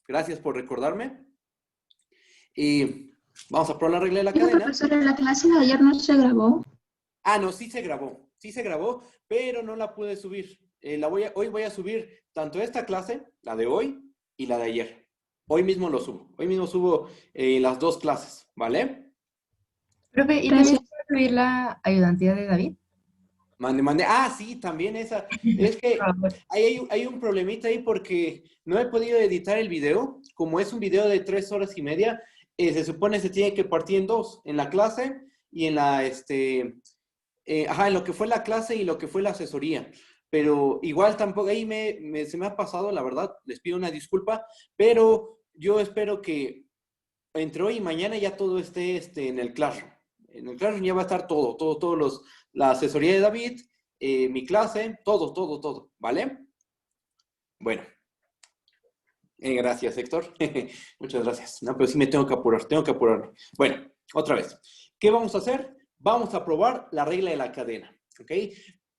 Gracias por recordarme. Y vamos a probar la regla de la Digo, cadena. profesora, la clase de ayer no se grabó. Ah, no, sí se grabó, pero no la pude subir. Hoy voy a subir tanto esta clase, la de hoy, y la de ayer. Hoy mismo lo subo. Hoy mismo subo las dos clases, ¿vale? Profe, ¿y también Gracias. se puede subir la ayudantía de David? Mande. Ah, sí, también esa. Es que hay un problemita ahí porque no he podido editar el video. Como es un video de 3 horas y media, se supone se tiene que partir en dos, en la clase y en la, en lo que fue la clase y lo que fue la asesoría. Pero igual tampoco, ahí se me ha pasado, la verdad, les pido una disculpa, pero yo espero que entre hoy y mañana ya todo esté en el Classroom. En el Classroom ya va a estar la asesoría de David, mi clase, todo, ¿vale? Bueno, gracias, Héctor. Muchas gracias. No, pero sí me tengo que apurarme. Bueno, otra vez. ¿Qué vamos a hacer? Vamos a probar la regla de la cadena, ¿ok?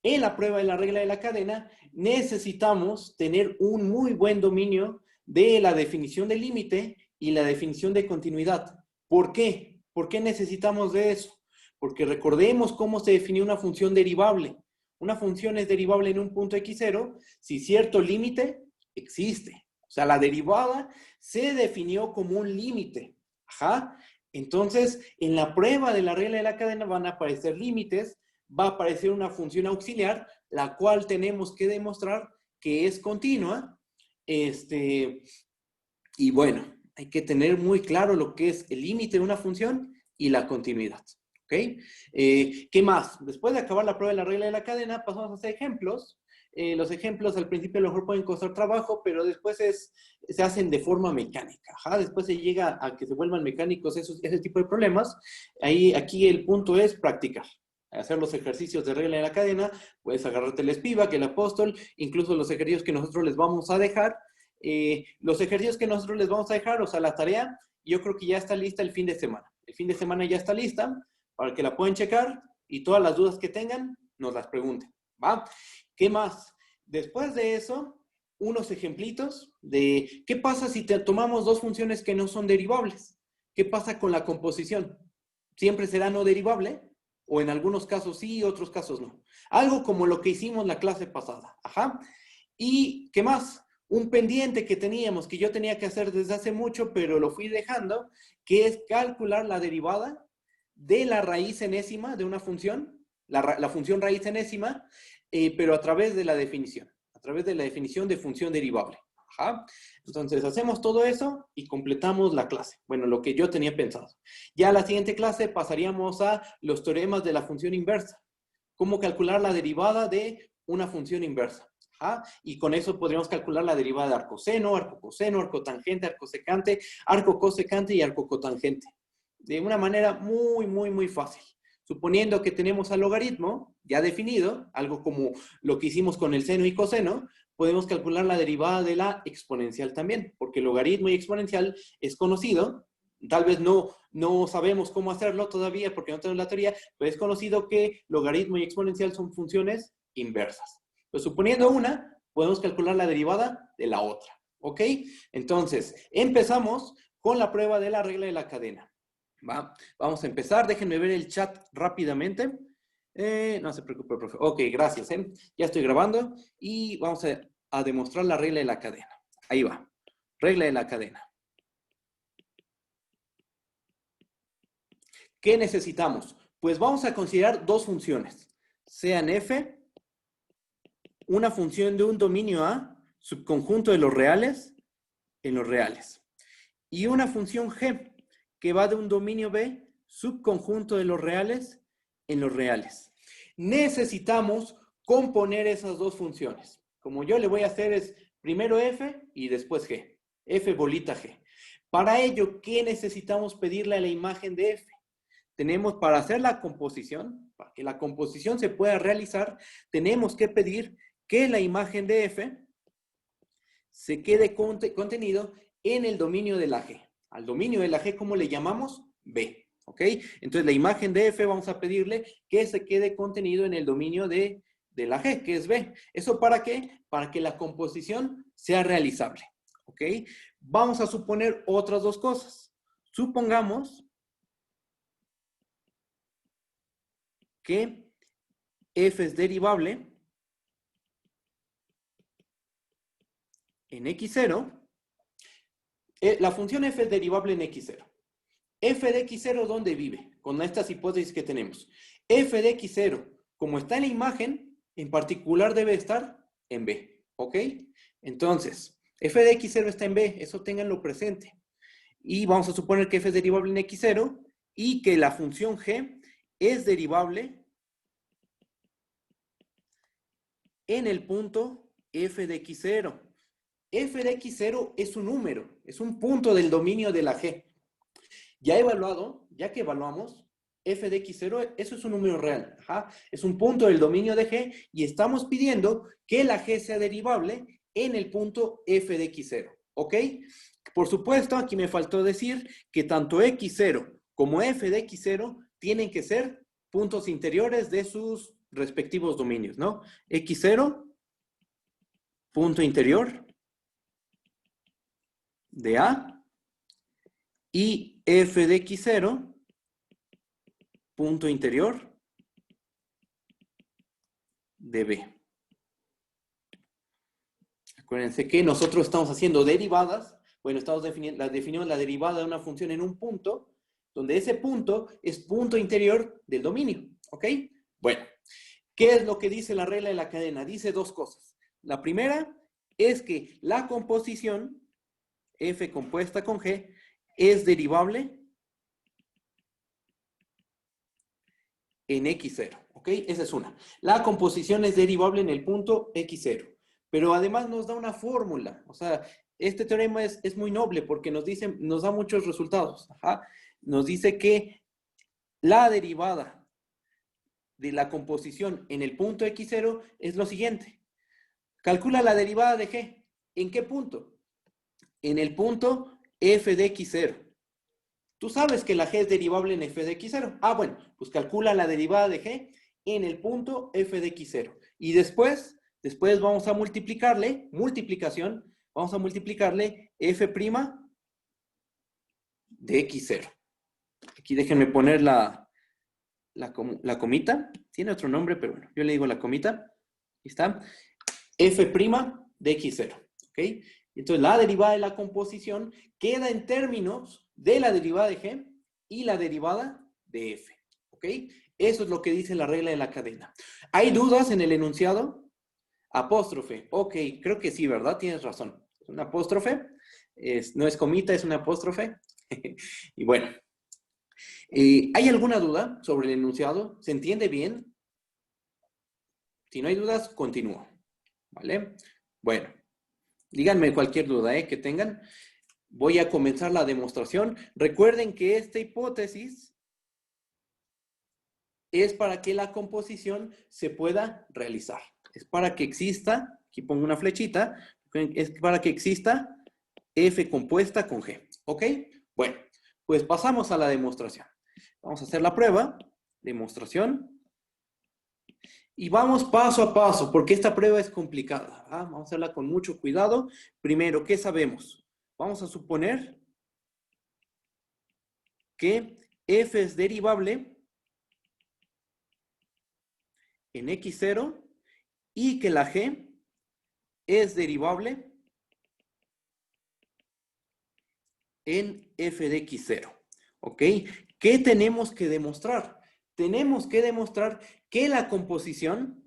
En la prueba de la regla de la cadena necesitamos tener un muy buen dominio de la definición del límite y la definición de continuidad. ¿Por qué? ¿Por qué necesitamos de eso? Porque recordemos cómo se definió una función derivable. Una función es derivable en un punto x0 si cierto límite existe. O sea, la derivada se definió como un límite. Ajá. Entonces, en la prueba de la regla de la cadena van a aparecer límites, va a aparecer una función auxiliar, la cual tenemos que demostrar que es continua. Y bueno, hay que tener muy claro lo que es el límite de una función y la continuidad. ¿Ok? ¿Qué más? Después de acabar la prueba de la regla de la cadena, pasamos a hacer ejemplos. Los ejemplos al principio a lo mejor pueden costar trabajo, pero después se hacen de forma mecánica. Ajá. Después se llega a que se vuelvan mecánicos ese tipo de problemas. Aquí el punto es practicar. Hacer los ejercicios de regla de la cadena, puedes agarrarte el Spivak, el apóstol, incluso los ejercicios que nosotros les vamos a dejar. Los ejercicios que nosotros les vamos a dejar, o sea, la tarea, yo creo que ya está lista el fin de semana. El fin de semana ya está lista para que la puedan checar y todas las dudas que tengan nos las pregunten, ¿va? ¿Qué más? Después de eso, unos ejemplitos de qué pasa si tomamos dos funciones que no son derivables. ¿Qué pasa con la composición? ¿Siempre será no derivable? O en algunos casos sí, otros casos no. Algo como lo que hicimos la clase pasada. Ajá. ¿Y qué más? Un pendiente que teníamos, que yo tenía que hacer desde hace mucho, pero lo fui dejando, que es calcular la derivada de la raíz enésima de una función, la función raíz enésima, pero a través de la definición de función derivable. Ajá. Entonces, hacemos todo eso y completamos la clase. Bueno, lo que yo tenía pensado. Ya la siguiente clase pasaríamos a los teoremas de la función inversa. Cómo calcular la derivada de una función inversa. Ajá. Y con eso podríamos calcular la derivada de arcoseno, arcocoseno, arcotangente, arcosecante, arcocosecante y arcocotangente. De una manera muy fácil. Suponiendo que tenemos al logaritmo ya definido, algo como lo que hicimos con el seno y coseno, podemos calcular la derivada de la exponencial también, porque logaritmo y exponencial es conocido. Tal vez no sabemos cómo hacerlo todavía porque no tenemos la teoría, pero es conocido que logaritmo y exponencial son funciones inversas. Pues suponiendo una, podemos calcular la derivada de la otra. ¿Ok? Entonces, empezamos con la prueba de la regla de la cadena. ¿Va? Vamos a empezar. Déjenme ver el chat rápidamente. No se preocupe, profe. Ok, gracias. Ya estoy grabando y vamos a demostrar la regla de la cadena. Ahí va. Regla de la cadena. ¿Qué necesitamos? Pues vamos a considerar dos funciones. Sean f, una función de un dominio A, subconjunto de los reales, en los reales. Y una función g, que va de un dominio B, subconjunto de los reales, en los reales. Necesitamos componer esas dos funciones. Como yo le voy a hacer es primero f y después g. F bolita g. Para ello, ¿qué necesitamos pedirle a la imagen de f? Tenemos para hacer la composición, para que la composición se pueda realizar, tenemos que pedir que la imagen de f se quede contenido en el dominio de la g. Al dominio de la g, ¿cómo le llamamos? B. ¿Ok? Entonces, la imagen de f vamos a pedirle que se quede contenido en el dominio de la g, que es B. ¿Eso para qué? Para que la composición sea realizable. ¿Ok? ¿ok? Vamos a suponer otras dos cosas. Supongamos que f es derivable en x0. La función f es derivable en x0. F de x0, ¿dónde vive? Con estas hipótesis que tenemos. F de x0, como está en la imagen, en particular debe estar en B, ¿ok? Entonces, f de x0 está en B, eso ténganlo presente. Y vamos a suponer que f es derivable en x0 y que la función g es derivable en el punto f de x0. F de x0 es un número, es un punto del dominio de la g. Ya evaluado, ya que evaluamos, f de x0, eso es un número real. Ajá. Es un punto del dominio de g y estamos pidiendo que la g sea derivable en el punto f de x0. ¿Ok? Por supuesto, aquí me faltó decir que tanto x0 como f de x0 tienen que ser puntos interiores de sus respectivos dominios, ¿no? x0, punto interior de A, y f de x0, punto interior de B. Acuérdense que nosotros estamos haciendo derivadas. Bueno, estamos definiendo la derivada de una función en un punto, donde ese punto es punto interior del dominio. ¿Ok? Bueno, ¿qué es lo que dice la regla de la cadena? Dice dos cosas. La primera es que la composición f compuesta con g es derivable en x0, ¿ok? Esa es una. La composición es derivable en el punto x0, pero además nos da una fórmula. O sea, este teorema es muy noble porque nos da muchos resultados. Ajá. Nos dice que la derivada de la composición en el punto x0 es lo siguiente. Calcula la derivada de g. ¿En qué punto? En el punto f de x0. Tú sabes que la g es derivable en f de x0. Ah, bueno, pues calcula la derivada de g en el punto f de x0. Y después vamos a multiplicarle, vamos a multiplicarle f' de x0. Aquí déjenme poner la comita. Tiene otro nombre, pero bueno, yo le digo la comita. Ahí está. F' de x0. ¿Ok? Entonces, la derivada de la composición queda en términos de la derivada de g y la derivada de f. ¿Ok? Eso es lo que dice la regla de la cadena. ¿Hay dudas en el enunciado? Apóstrofe. Ok, creo que sí, ¿verdad? Tienes razón. Es una apóstrofe. No es comita, es una apóstrofe. Y bueno. ¿Hay alguna duda sobre el enunciado? ¿Se entiende bien? Si no hay dudas, continúo. ¿Vale? Bueno. Díganme cualquier duda que tengan. Voy a comenzar la demostración. Recuerden que esta hipótesis es para que la composición se pueda realizar. Es para que exista, aquí pongo una flechita, es para que exista f compuesta con g. ¿Ok? Bueno, pues pasamos a la demostración. Vamos a hacer la prueba, demostración. Y vamos paso a paso, porque esta prueba es complicada. Vamos a hacerla con mucho cuidado. Primero, ¿qué sabemos? Vamos a suponer que f es derivable en x0 y que la g es derivable en f de x0. ¿Ok? ¿Qué tenemos que demostrar? Tenemos que demostrar que la composición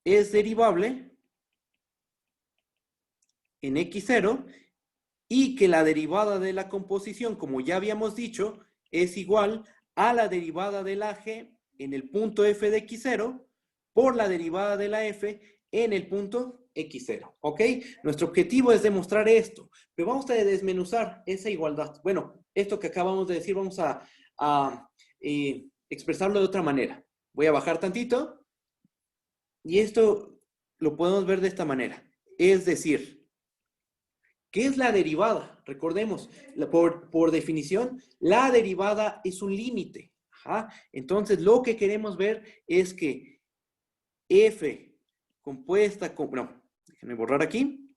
es derivable en x0 y que la derivada de la composición, como ya habíamos dicho, es igual a la derivada de la g en el punto f de x0 por la derivada de la f en el punto x0. ¿Ok? Nuestro objetivo es demostrar esto, pero vamos a desmenuzar esa igualdad. Bueno, esto que acabamos de decir vamos a expresarlo de otra manera. Voy a bajar tantito y esto lo podemos ver de esta manera. Es decir, ¿qué es la derivada? Recordemos, por definición, la derivada es un límite. Entonces, lo que queremos ver es que f compuesta con... No, déjenme borrar aquí.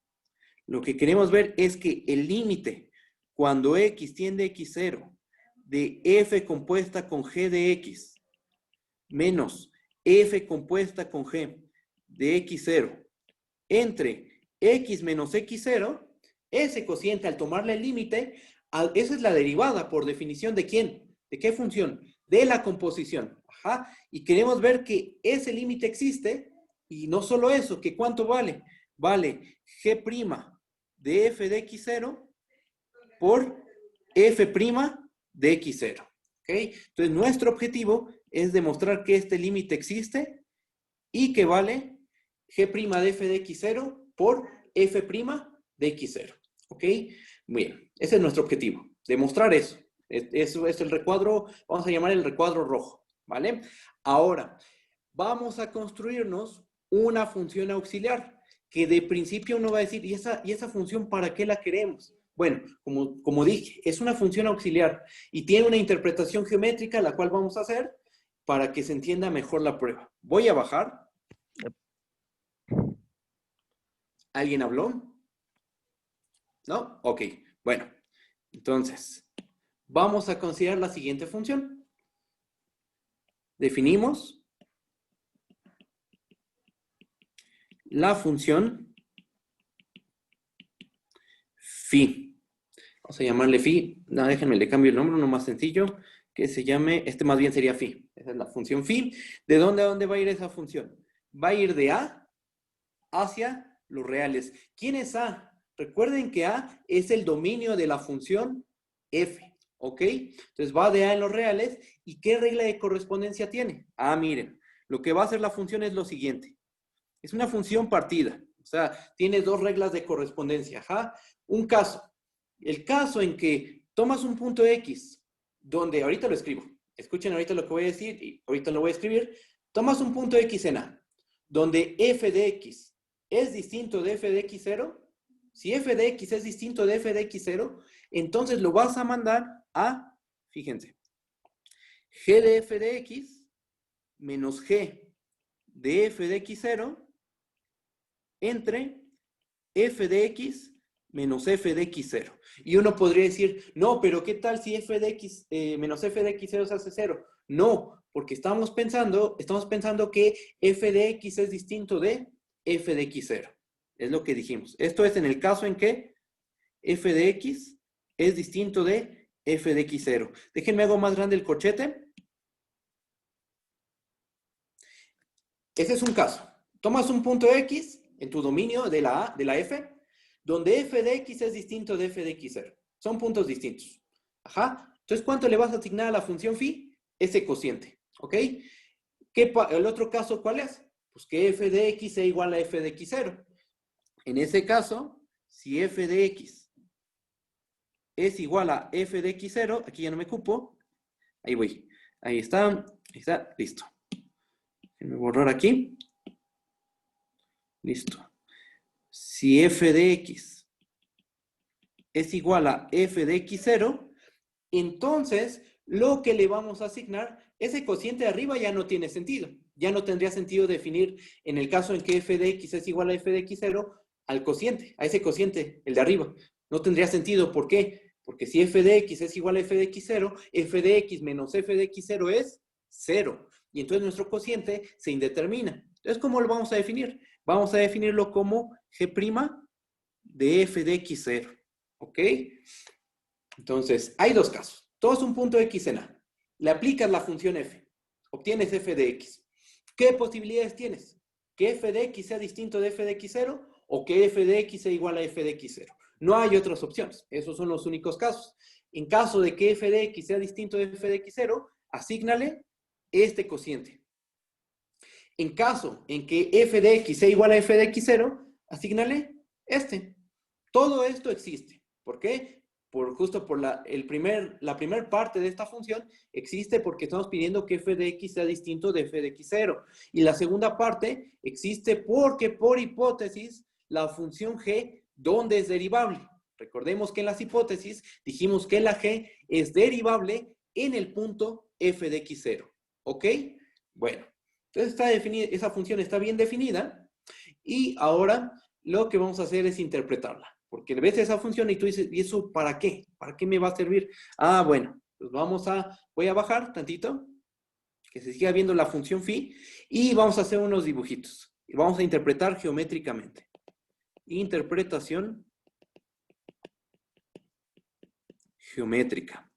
lo que queremos ver es que el límite cuando x tiende a x0 de f compuesta con g de x menos f compuesta con g de x0 entre x menos x0, ese cociente al tomarle el límite, esa es la derivada por definición ¿de quién? ¿De qué función? De la composición. Ajá. Y queremos ver que ese límite existe y no solo eso, que ¿cuánto vale? Vale g' de f de x0 por f' de x0. ¿Ok? Entonces, nuestro objetivo es demostrar que este límite existe y que vale g' de f de x0 por f' de x0. ¿Ok? Muy bien. Ese es nuestro objetivo. Demostrar eso. Eso es el recuadro, vamos a llamar el recuadro rojo. ¿Vale? Ahora, vamos a construirnos una función auxiliar que de principio uno va a decir, ¿y esa función para qué la queremos? Bueno, como dije, es una función auxiliar y tiene una interpretación geométrica la cual vamos a hacer para que se entienda mejor la prueba. Voy a bajar. ¿Alguien habló? ¿No? Ok. Bueno, entonces, vamos a considerar la siguiente función. Definimos la función phi. Vamos a llamarle phi. No, déjenme, le cambio el nombre, uno más sencillo, que se llame, más bien sería phi. Esa es la función phi. ¿De dónde a dónde va a ir esa función? Va a ir de A hacia los reales. ¿Quién es A? Recuerden que A es el dominio de la función f, ¿ok? Entonces va de A en los reales. ¿Y qué regla de correspondencia tiene? Ah, miren, lo que va a hacer la función es lo siguiente. Es una función partida, o sea, tiene dos reglas de correspondencia. Ajá. Un caso, el caso en que tomas un punto X, donde, ahorita lo escribo, escuchen ahorita lo que voy a decir y ahorita lo voy a escribir, tomas un punto X en A, donde f de X es distinto de f de X0, si f de X es distinto de f de X0, entonces lo vas a mandar a, fíjense, g de f de X menos g de f de X0 entre f de x menos f de x0. Y uno podría decir, no, pero ¿qué tal si f de x menos f de x0 se hace 0? No, porque estamos pensando que f de x es distinto de f de x0. Es lo que dijimos. Esto es en el caso en que f de x es distinto de f de x0. Déjenme hago más grande el corchete. Ese es un caso. Tomas un punto x en tu dominio de la f, donde f de x es distinto de f de x0. Son puntos distintos. Ajá. Entonces, ¿cuánto le vas a asignar a la función phi? Ese cociente. ¿Ok? ¿El otro caso cuál es? Pues que f de x sea igual a f de x0. En ese caso, si f de x es igual a f de x0, aquí ya no me cupo. Ahí voy. Ahí está. Listo. Déjenme borrar aquí. Listo. Si f de x es igual a f de x0, entonces lo que le vamos a asignar, ese cociente de arriba ya no tiene sentido. Ya no tendría sentido definir, en el caso en que f de x es igual a f de x0, al cociente, a ese cociente, el de arriba. No tendría sentido. ¿Por qué? Porque si f de x es igual a f de x0, f de x menos f de x0 es 0. Y entonces nuestro cociente se indetermina. Entonces, ¿cómo lo vamos a definir? Vamos a definirlo como g' de f de x0. ¿Ok? Entonces, hay dos casos. Todo es un punto x en A. Le aplicas la función f. Obtienes f de x. ¿Qué posibilidades tienes? ¿Que f de x sea distinto de f de x0 o que f de x sea igual a f de x0? No hay otras opciones. Esos son los únicos casos. En caso de que f de x sea distinto de f de x0, asígnale este cociente. En caso en que f de x sea igual a f de x0, asígnale este. Todo esto existe. ¿Por qué? Justo por la primera parte de esta función existe porque estamos pidiendo que f de x sea distinto de f de x0. Y la segunda parte existe porque por hipótesis la función g, ¿dónde es derivable? Recordemos que en las hipótesis dijimos que la g es derivable en el punto f de x0. ¿Ok? Bueno, entonces esa función está bien definida y ahora lo que vamos a hacer es interpretarla. Porque ves esa función y tú dices, ¿y eso para qué? ¿Para qué me va a servir? Ah, bueno, pues voy a bajar tantito, que se siga viendo la función phi, y vamos a hacer unos dibujitos. Y vamos a interpretar geométricamente. Interpretación geométrica.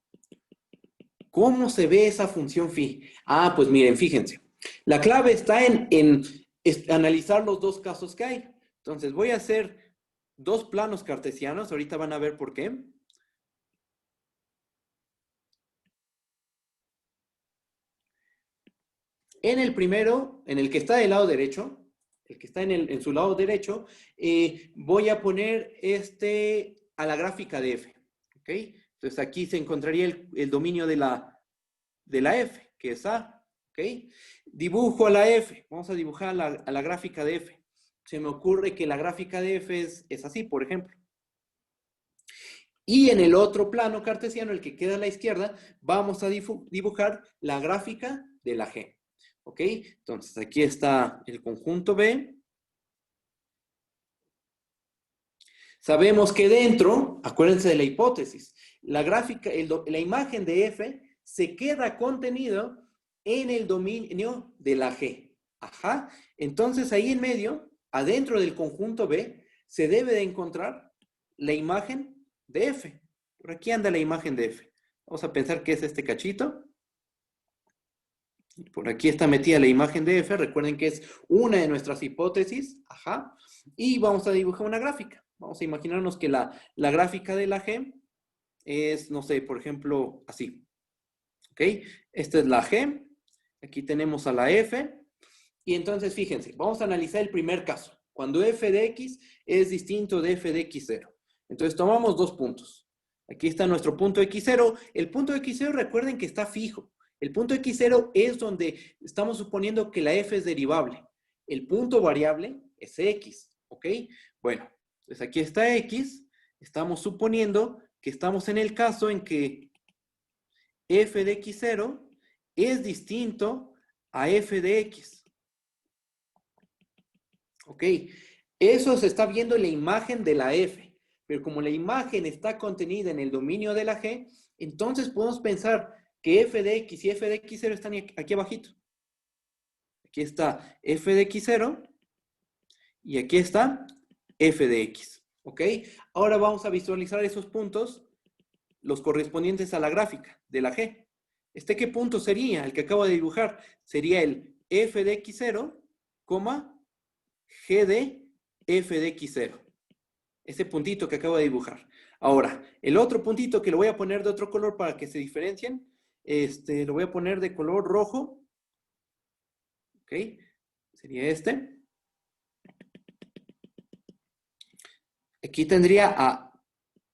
¿Cómo se ve esa función phi? Ah, pues miren, fíjense. La clave está en analizar los dos casos que hay. Entonces voy a hacer dos planos cartesianos. Ahorita van a ver por qué. En el primero, en el que está del lado derecho, el que está en su lado derecho, voy a poner a la gráfica de f. ¿Ok? Entonces aquí se encontraría el dominio de la f, que es A. ¿Ok? Dibujo a la f. Vamos a dibujar a la gráfica de f. Se me ocurre que la gráfica de f es así, por ejemplo. Y en el otro plano cartesiano, el que queda a la izquierda, vamos a dibujar la gráfica de la g. ¿Ok? Entonces, aquí está el conjunto B. Sabemos que dentro, acuérdense de la hipótesis, la gráfica, la imagen de F se queda contenido en el dominio de la G. Ajá. Entonces, ahí en medio, adentro del conjunto B, se debe de encontrar la imagen de F. Por aquí anda la imagen de F. Vamos a pensar que es este cachito. Por aquí está metida la imagen de F. Recuerden que es una de nuestras hipótesis. Ajá. Y vamos a dibujar una gráfica. Vamos a imaginarnos que la gráfica de la G es, no sé, por ejemplo, así. ¿Ok? Esta es la G. Aquí tenemos a la F. Y entonces, fíjense, vamos a analizar el primer caso. Cuando f de x es distinto de f de x0. Entonces, tomamos dos puntos. Aquí está nuestro punto x0. El punto x0, recuerden que está fijo. El punto x0 es donde estamos suponiendo que la f es derivable. El punto variable es x. ¿Ok? Bueno, pues aquí está x. Estamos suponiendo que estamos en el caso en que f de x0 es distinto a f de x. ¿Ok? Eso se está viendo en la imagen de la f. Pero como la imagen está contenida en el dominio de la g, entonces podemos pensar que f de x y f de x0 están aquí abajito. Aquí está f de x0 y aquí está f de x. ¿Ok? Ahora vamos a visualizar esos puntos, los correspondientes a la gráfica de la g. ¿Qué punto sería? El que acabo de dibujar. Sería el f de x0, g de f de x0. Ese puntito que acabo de dibujar. Ahora, el otro puntito que lo voy a poner de otro color para que se diferencien, lo voy a poner de color rojo. ¿Ok? Sería este. Aquí tendría a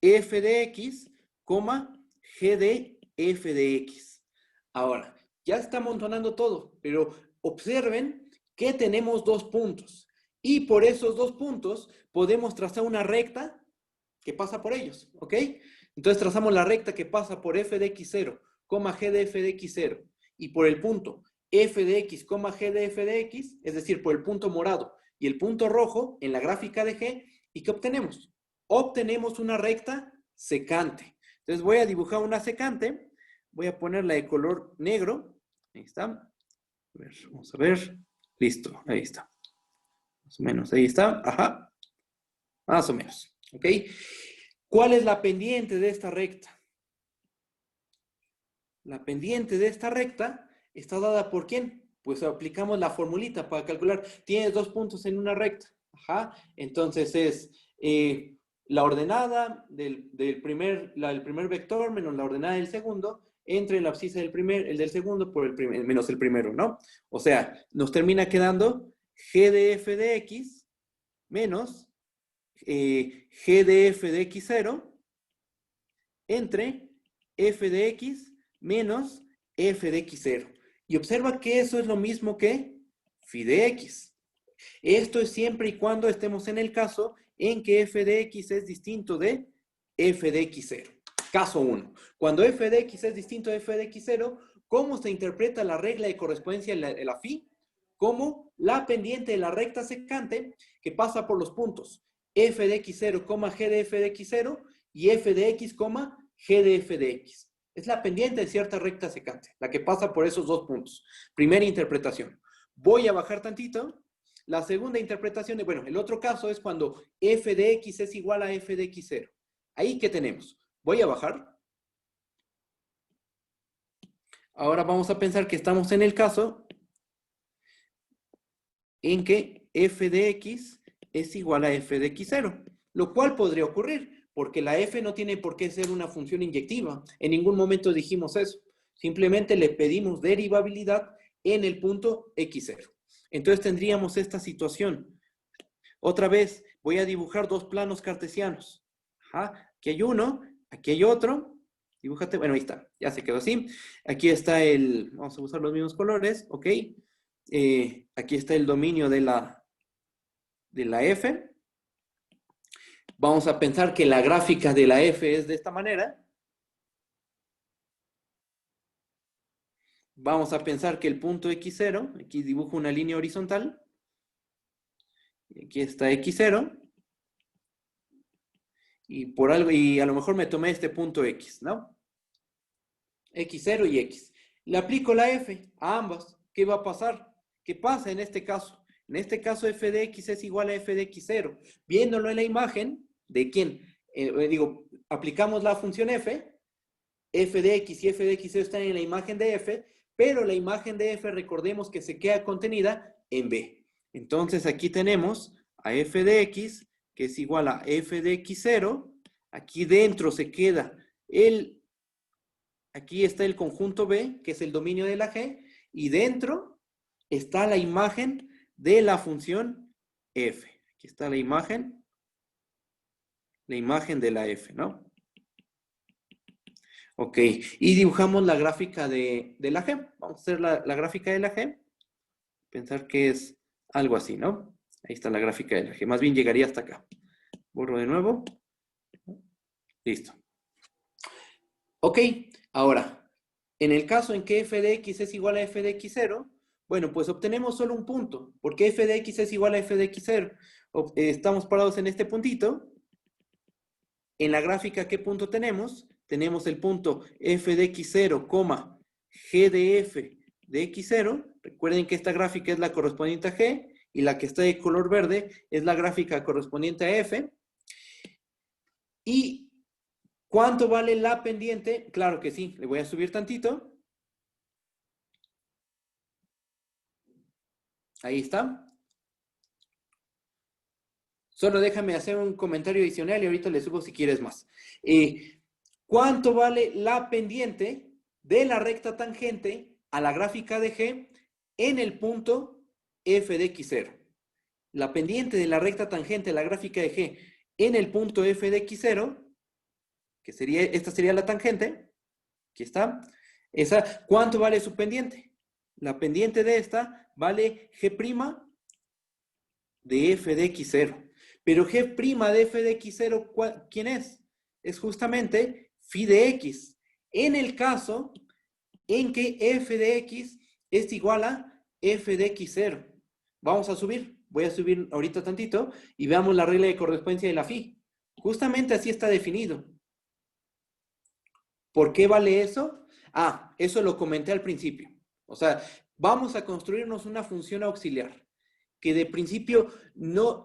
f de x, g de f de x. Ahora, ya está amontonando todo, pero observen que tenemos dos puntos. Y por esos dos puntos podemos trazar una recta que pasa por ellos, ¿ok? Entonces trazamos la recta que pasa por f de x0, g de f de x0, y por el punto f de x, g de f de x, es decir, por el punto morado y el punto rojo en la gráfica de g, ¿y qué obtenemos? Obtenemos una recta secante. Entonces voy a dibujar una secante, voy a ponerla de color negro, ahí está, a ver, vamos a ver, listo, ahí está. Más o menos, ahí está, ajá. Más o menos, ¿ok? ¿Cuál es la pendiente de esta recta? La pendiente de esta recta está dada por ¿quién? Pues aplicamos la formulita para calcular. Tienes dos puntos en una recta. Ajá. Entonces es la ordenada del primer vector menos la ordenada del segundo entre la abscisa el del segundo por menos el primero, ¿no? O sea, nos termina quedando g de f de x menos g de f de x0 entre f de x menos f de x0. Y observa que eso es lo mismo que phi de x. Esto es siempre y cuando estemos en el caso en que f de x es distinto de f de x0. Caso 1. Cuando f de x es distinto de f de x0, ¿cómo se interpreta la regla de correspondencia de la phi? Como la pendiente de la recta secante que pasa por los puntos f de x0, g de f de x0 y f de x, g de f de x. Es la pendiente de cierta recta secante, la que pasa por esos dos puntos. Primera interpretación. Voy a bajar tantito. La segunda interpretación, bueno, el otro caso es cuando f de x es igual a f de x0. Ahí, ¿qué tenemos? Voy a bajar. Ahora vamos a pensar que estamos en el caso en que f de x es igual a f de x0, lo cual podría ocurrir, porque la f no tiene por qué ser una función inyectiva. En ningún momento dijimos eso. Simplemente le pedimos derivabilidad en el punto x0. Entonces tendríamos esta situación. Otra vez, voy a dibujar dos planos cartesianos. Ajá. Aquí hay uno, aquí hay otro. Dibújate, bueno, ahí está, ya se quedó así. Aquí está vamos a usar los mismos colores, ¿ok? Aquí está el dominio de la f. Vamos a pensar que la gráfica de la f es de esta manera. Vamos a pensar que el punto x0, aquí dibujo una línea horizontal. Aquí está x0. Y a lo mejor me tomé este punto x, ¿no? x0 y x. Le aplico la f a ambas. ¿Qué va a pasar? ¿Qué pasa en este caso? En este caso f de x es igual a f de x0. Viéndolo en la imagen, ¿de quién? Aplicamos la función f de x y f de x0 están en la imagen de f, pero la imagen de f, recordemos que se queda contenida en b. Entonces aquí tenemos a f de x, que es igual a f de x0. Aquí dentro se queda aquí está el conjunto b, que es el dominio de la g, y dentro está la imagen de la función f. Aquí está la imagen de la f, ¿no? Ok, y dibujamos la gráfica de la g. Vamos a hacer la gráfica de la g. Pensar que es algo así, ¿no? Ahí está la gráfica de la g. Más bien llegaría hasta acá. Borro de nuevo. Listo. Ok, ahora, en el caso en que f de x es igual a f de x0, bueno, pues obtenemos solo un punto, porque f de x es igual a f de x0. Estamos parados en este puntito. En la gráfica, ¿qué punto tenemos? Tenemos el punto f de x0, g de f de x0. Recuerden que esta gráfica es la correspondiente a g, y la que está de color verde es la gráfica correspondiente a f. ¿Y cuánto vale la pendiente? Claro que sí, le voy a subir tantito. Ahí está. Solo déjame hacer un comentario adicional y ahorita le subo si quieres más. ¿Cuánto vale la pendiente de la recta tangente a la gráfica de g en el punto f de x0? La pendiente de la recta tangente a la gráfica de g en el punto f de x0, que sería, esta sería la tangente. Aquí está. ¿Cuánto vale su pendiente? La pendiente de esta vale g' de f de x0. Pero g' de f de x0, ¿quién es? Es justamente phi de x. En el caso en que f de x es igual a f de x0. Vamos a subir. Voy a subir ahorita tantito y veamos la regla de correspondencia de la phi. Justamente así está definido. ¿Por qué vale eso? Eso lo comenté al principio. O sea, vamos a construirnos una función auxiliar que de principio no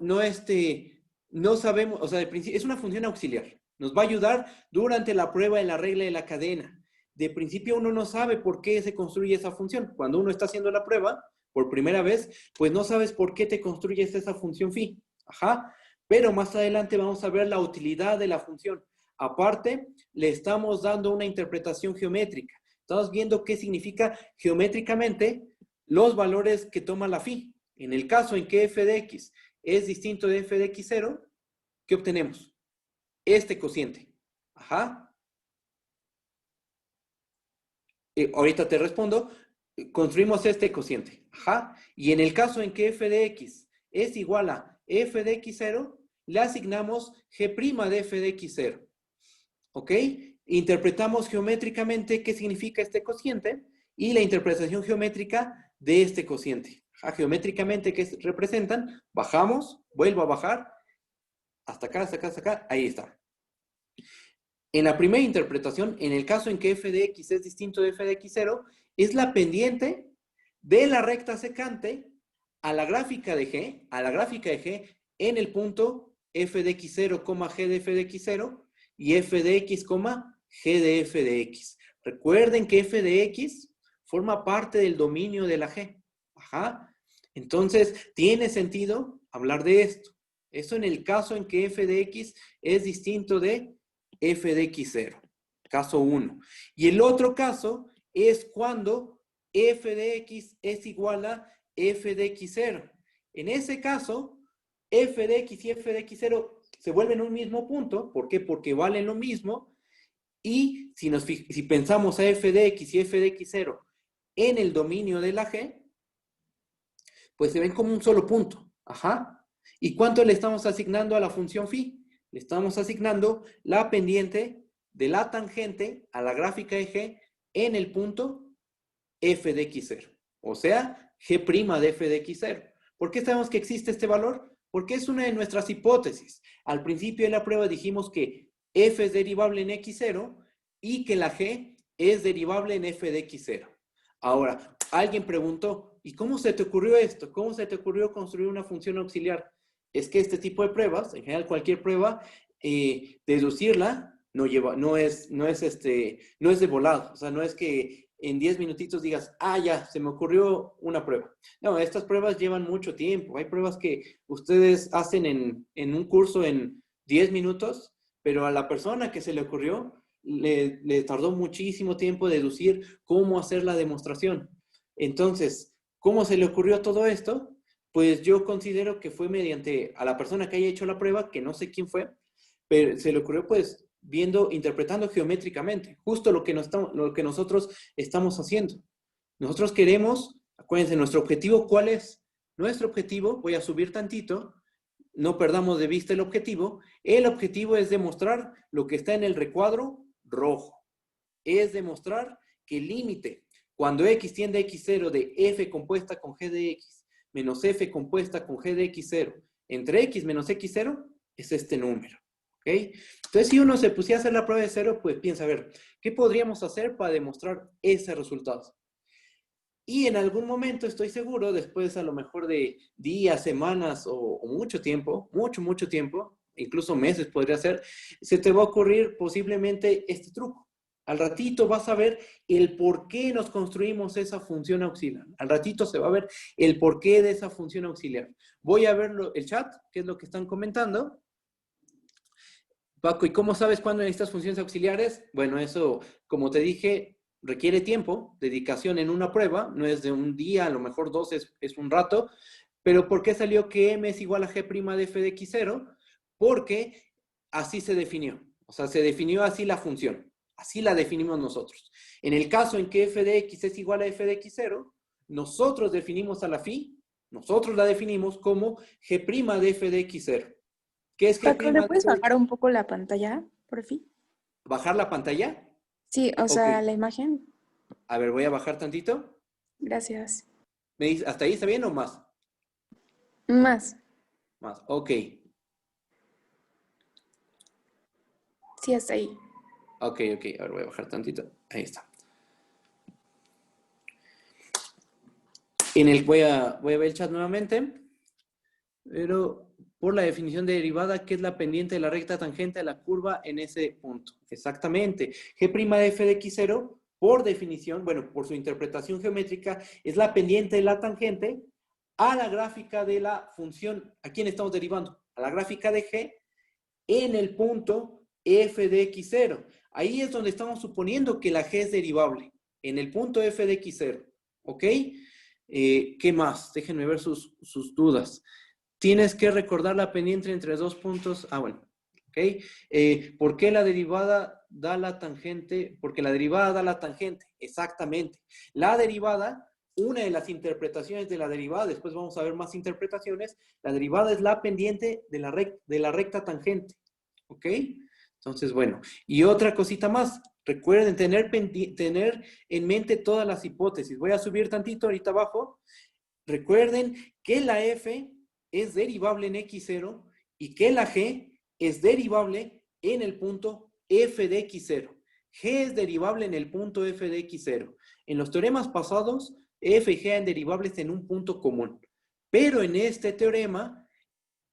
sabemos, o sea, de principio es una función auxiliar. Nos va a ayudar durante la prueba de la regla de la cadena. De principio uno no sabe por qué se construye esa función. Cuando uno está haciendo la prueba por primera vez, pues no sabes por qué te construyes esa función phi. Ajá. Pero más adelante vamos a ver la utilidad de la función. Aparte, le estamos dando una interpretación geométrica. Estamos viendo qué significa geométricamente los valores que toma la phi. En el caso en que f de x es distinto de f de x0, ¿qué obtenemos? Este cociente. Ajá. Ahorita te respondo. Construimos este cociente. Ajá. Y en el caso en que f de x es igual a f de x0, le asignamos g' de f de x0. ¿Ok? Interpretamos geométricamente qué significa este cociente y la interpretación geométrica de este cociente. Geométricamente, ¿qué representan? Bajamos, vuelvo a bajar. hasta acá, hasta acá, hasta acá, ahí está. En la primera interpretación, en el caso en que f de x es distinto de f de x0, es la pendiente de la recta secante a la gráfica de G, en el punto f de x0, g de f de x0 y f de x, g de f de x. Recuerden que f de x forma parte del dominio de la G. Ajá. Entonces, tiene sentido hablar de esto. Eso en el caso en que f de x es distinto de f de x0. Caso 1. Y el otro caso es cuando f de x es igual a f de x0. En ese caso, f de x y f de x0 se vuelven un mismo punto. ¿Por qué? Porque valen lo mismo. Y si pensamos a f de x y f de x0 en el dominio de la G, pues se ven como un solo punto. Ajá. ¿Y cuánto le estamos asignando a la función phi? Le estamos asignando la pendiente de la tangente a la gráfica de G en el punto f de x0. O sea, g' de f de x0. ¿Por qué sabemos que existe este valor? Porque es una de nuestras hipótesis. Al principio de la prueba dijimos que f es derivable en x0 y que la g es derivable en f de x0. Ahora, alguien preguntó, ¿y cómo se te ocurrió esto? ¿Cómo se te ocurrió construir una función auxiliar? Es que este tipo de pruebas, en general cualquier prueba, deducirla no es de volado. O sea, no es que en 10 minutitos digas, ya, se me ocurrió una prueba. No, estas pruebas llevan mucho tiempo. Hay pruebas que ustedes hacen en un curso en 10 minutos, pero a la persona que se le ocurrió, le tardó muchísimo tiempo deducir cómo hacer la demostración. Entonces, ¿cómo se le ocurrió todo esto? Pues yo considero que fue mediante a la persona que haya hecho la prueba, que no sé quién fue, pero se le ocurrió pues interpretando geométricamente, justo lo que nosotros estamos haciendo. Nosotros queremos, acuérdense, nuestro objetivo, ¿cuál es? Nuestro objetivo, voy a subir tantito, no perdamos de vista el objetivo. El objetivo es demostrar lo que está en el recuadro rojo. Es demostrar que el límite, cuando x tiende a x0 de f compuesta con g de x menos f compuesta con g de x0 entre x menos x0, es este número. ¿Ok? Entonces, si uno se pusiera a hacer la prueba de cero, pues piensa, a ver, ¿qué podríamos hacer para demostrar ese resultado? Y en algún momento, estoy seguro, después a lo mejor de días, semanas o mucho tiempo, mucho tiempo, incluso meses podría ser, se te va a ocurrir posiblemente este truco. Al ratito vas a ver el por qué nos construimos esa función auxiliar. Al ratito se va a ver el porqué de esa función auxiliar. Voy a ver el chat, qué es lo que están comentando. Paco, ¿y cómo sabes cuándo necesitas funciones auxiliares? Bueno, eso, como te dije, requiere tiempo, dedicación en una prueba, no es de un día, a lo mejor 2 es un rato, pero ¿por qué salió que m es igual a g' de f de x0? Porque así se definió, o sea, se definió así la función, así la definimos nosotros. En el caso en que f de x es igual a f de x0, nosotros definimos a la phi, nosotros la definimos como g' de f de x0. ¿Qué es g'? Paco, ¿le puedes bajar un poco la pantalla, por fin? ¿Bajar la pantalla? Sí, o sea, Ok. la imagen. A ver, voy a bajar tantito. Gracias. ¿Me dice, hasta ahí está bien o más? Más. Más, ok. Sí, hasta ahí. Ok. A ver, voy a bajar tantito. Ahí está. Voy a ver el chat nuevamente. Pero por la definición de derivada, ¿qué es la pendiente de la recta tangente a la curva en ese punto? Exactamente. G' de f de x0, por definición, bueno, por su interpretación geométrica, es la pendiente de la tangente a la gráfica de la función. ¿A quién estamos derivando? A la gráfica de G en el punto f de x0. Ahí es donde estamos suponiendo que la G es derivable. En el punto f de x0. ¿Ok? ¿Qué más? Déjenme ver sus dudas. Tienes que recordar la pendiente entre dos puntos. Bueno. ¿Ok? ¿Por qué la derivada da la tangente? Porque la derivada da la tangente. Exactamente. La derivada, una de las interpretaciones de la derivada, después vamos a ver más interpretaciones, la derivada es la pendiente de la recta tangente. ¿Ok? Entonces, bueno. Y otra cosita más. Recuerden tener en mente todas las hipótesis. Voy a subir tantito ahorita abajo. Recuerden que la f es derivable en x0 y que la g es derivable en el punto f de x0. G es derivable en el punto f de x0. En los teoremas pasados, f y g eran derivables en un punto común. Pero en este teorema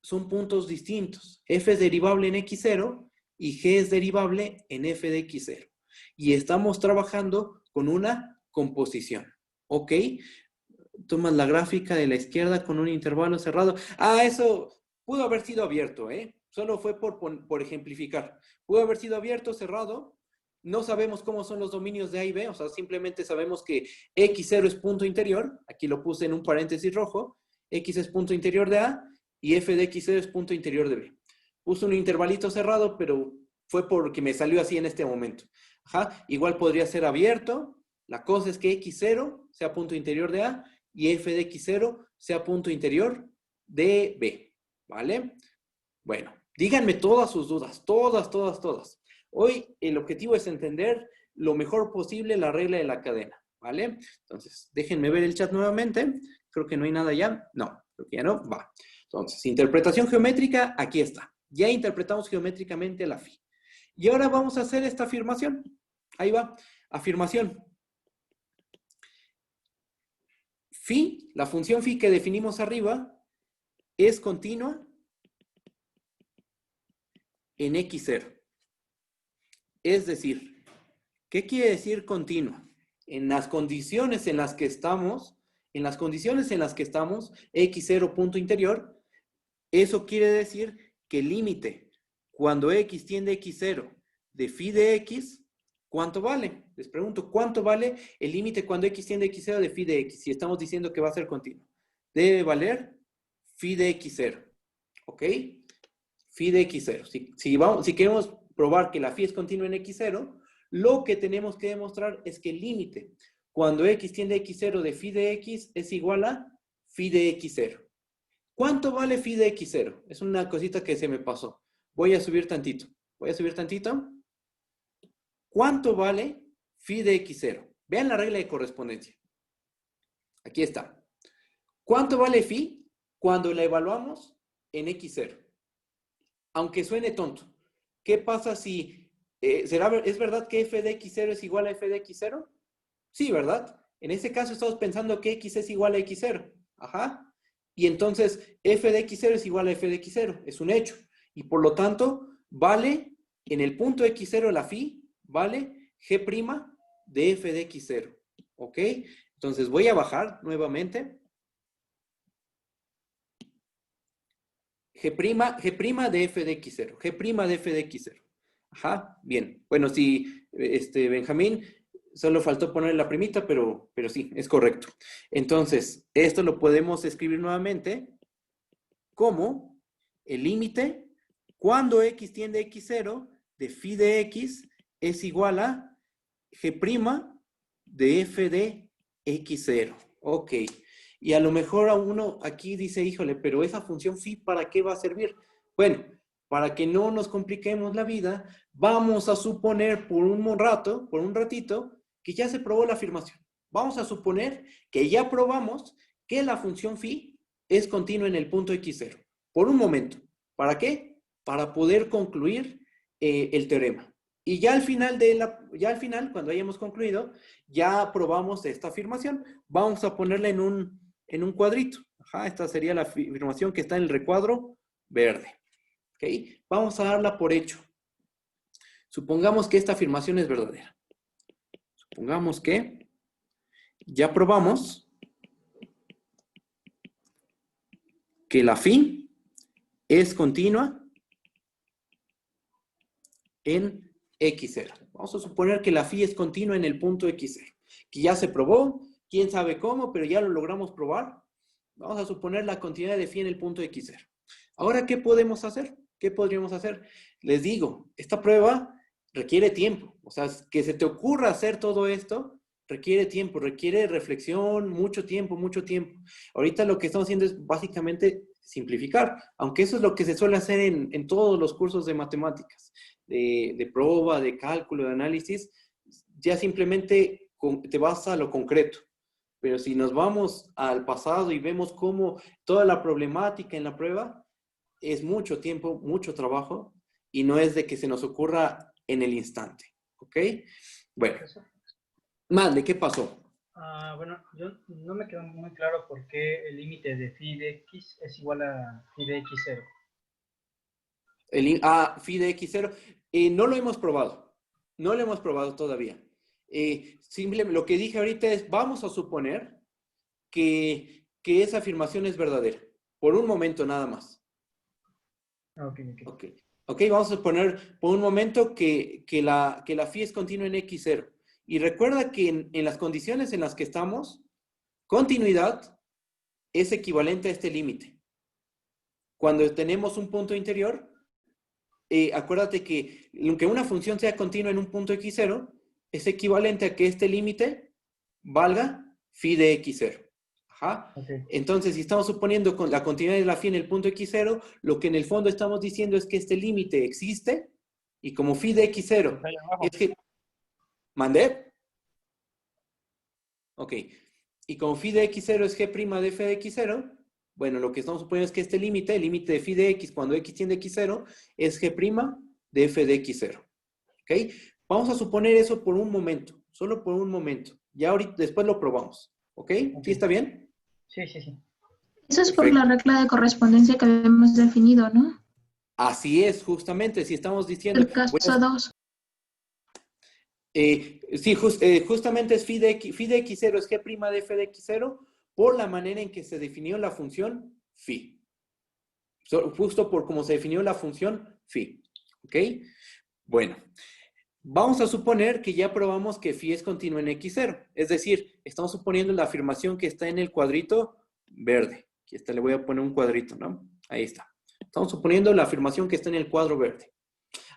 son puntos distintos. F es derivable en x0 y g es derivable en f de x0. Y estamos trabajando con una composición. ¿Ok? Tomas la gráfica de la izquierda con un intervalo cerrado. Ah, eso pudo haber sido abierto, ¿eh? Solo fue por ejemplificar. Pudo haber sido abierto, cerrado. No sabemos cómo son los dominios de A y B, o sea, simplemente sabemos que x0 es punto interior. Aquí lo puse en un paréntesis rojo. X es punto interior de A y f de x0 es punto interior de B. Puse un intervalito cerrado, pero fue porque me salió así en este momento. Ajá. Igual podría ser abierto. La cosa es que x0 sea punto interior de A y f de x0 sea punto interior de B. ¿Vale? Bueno, díganme todas sus dudas. Todas. Hoy el objetivo es entender lo mejor posible la regla de la cadena. ¿Vale? Entonces, déjenme ver el chat nuevamente. Creo que no hay nada ya. No, creo que ya no. Va. Entonces, interpretación geométrica, aquí está. Ya interpretamos geométricamente la phi. Y ahora vamos a hacer esta afirmación. Ahí va. Afirmación. Phi, la función phi que definimos arriba, es continua en x0. Es decir, ¿qué quiere decir continua? En las condiciones en las que estamos, x0 punto interior, eso quiere decir que el límite cuando x tiende a x0 de phi de x, ¿cuánto vale? Les pregunto, ¿cuánto vale el límite cuando x tiende a x0 de phi de x? Si estamos diciendo que va a ser continuo. Debe valer phi de x0. ¿Ok? Phi de x0. Si queremos probar que la phi es continua en x0, lo que tenemos que demostrar es que el límite cuando x tiende a x0 de phi de x es igual a phi de x0. ¿Cuánto vale phi de x0? Es una cosita que se me pasó. Voy a subir tantito. ¿Cuánto vale phi de x0? Vean la regla de correspondencia. Aquí está. ¿Cuánto vale phi cuando la evaluamos en x0? Aunque suene tonto. ¿Qué pasa si... ¿es verdad que f de x0 es igual a f de x0? Sí, ¿verdad? En este caso estamos pensando que x es igual a x0. Ajá. Y entonces f de x0 es igual a f de x0. Es un hecho. Y por lo tanto, vale en el punto x0 la phi, vale g' de f de x0. ¿Ok? Entonces voy a bajar nuevamente. G' de f de x0. G' de f de x0. Ajá, bien. Bueno, sí, Benjamín, solo faltó poner la primita, pero sí, es correcto. Entonces, esto lo podemos escribir nuevamente como el límite cuando x tiende a x0 de phi de x es igual a g' de f de x0. Ok. Y a lo mejor a uno aquí dice, híjole, pero esa función phi, ¿para qué va a servir? Bueno, para que no nos compliquemos la vida, vamos a suponer por un ratito, que ya se probó la afirmación. Vamos a suponer que ya probamos que la función phi es continua en el punto x0. Por un momento. ¿Para qué? Para poder concluir el teorema. Y ya al final, cuando hayamos concluido, ya probamos esta afirmación. Vamos a ponerla en un cuadrito. Ajá, esta sería la afirmación que está en el recuadro verde. ¿Ok? Vamos a darla por hecho. Supongamos que esta afirmación es verdadera. Supongamos que ya probamos que la phi es continua en x0. Vamos a suponer que la phi es continua en el punto x0. Que ya se probó, quién sabe cómo, pero ya lo logramos probar. Vamos a suponer la continuidad de phi en el punto x0. Ahora, ¿qué podemos hacer? ¿Qué podríamos hacer? Les digo, esta prueba requiere tiempo. O sea, que se te ocurra hacer todo esto requiere tiempo, requiere reflexión, mucho tiempo. Ahorita lo que estamos haciendo es básicamente simplificar, aunque eso es lo que se suele hacer en todos los cursos de matemáticas, de prueba, de cálculo, de análisis. Ya simplemente te vas a lo concreto. Pero si nos vamos al pasado y vemos cómo toda la problemática en la prueba es mucho tiempo, mucho trabajo, y no es de que se nos ocurra en el instante. ¿Ok? Bueno, mande, ¿qué pasó? Bueno, yo no me quedó muy claro por qué el límite de phi de x es igual a phi de x0. Phi de x0. No lo hemos probado. No lo hemos probado todavía. Simplemente lo que dije ahorita es, vamos a suponer que esa afirmación es verdadera. Por un momento nada más. Ok, vamos a suponer por un momento que la phi es continua en x0. Y recuerda que en las condiciones en las que estamos, continuidad es equivalente a este límite. Cuando tenemos un punto interior, acuérdate que aunque una función sea continua en un punto x0, es equivalente a que este límite valga phi de x0. Ajá. Okay. Entonces, si estamos suponiendo con la continuidad de la phi en el punto x0, lo que en el fondo estamos diciendo es que este límite existe, y como phi de x0 es que... ¿Mandé? Ok. Y como phi de x0 es g' de f de x0, bueno, lo que estamos suponiendo es que este límite, el límite de phi de x cuando x tiende a x0, es g' de f de x0. ¿Ok? Vamos a suponer eso por un momento, solo por un momento. Ya ahorita, después lo probamos. ¿Ok? ¿Sí está bien? Sí. Eso es por la regla de correspondencia que habíamos definido, ¿no? Así es, justamente, si estamos diciendo... El caso 2. Sí, justamente es phi de x0 es g' de f de x0 por la manera en que se definió la función phi. Justo por cómo se definió la función phi. ¿Ok? Bueno, vamos a suponer que ya probamos que phi es continua en x0. Es decir, estamos suponiendo la afirmación que está en el cuadrito verde. Aquí está, le voy a poner un cuadrito, ¿no? Ahí está. Estamos suponiendo la afirmación que está en el cuadro verde.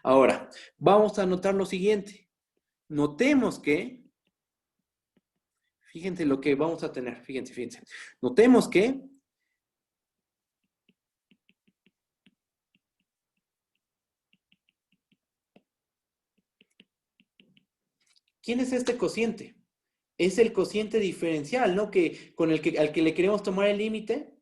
Ahora, vamos a notar lo siguiente. Notemos que, fíjense lo que vamos a tener, fíjense. Notemos que ¿quién es este cociente? Es el cociente diferencial, ¿no? Al que le queremos tomar el límite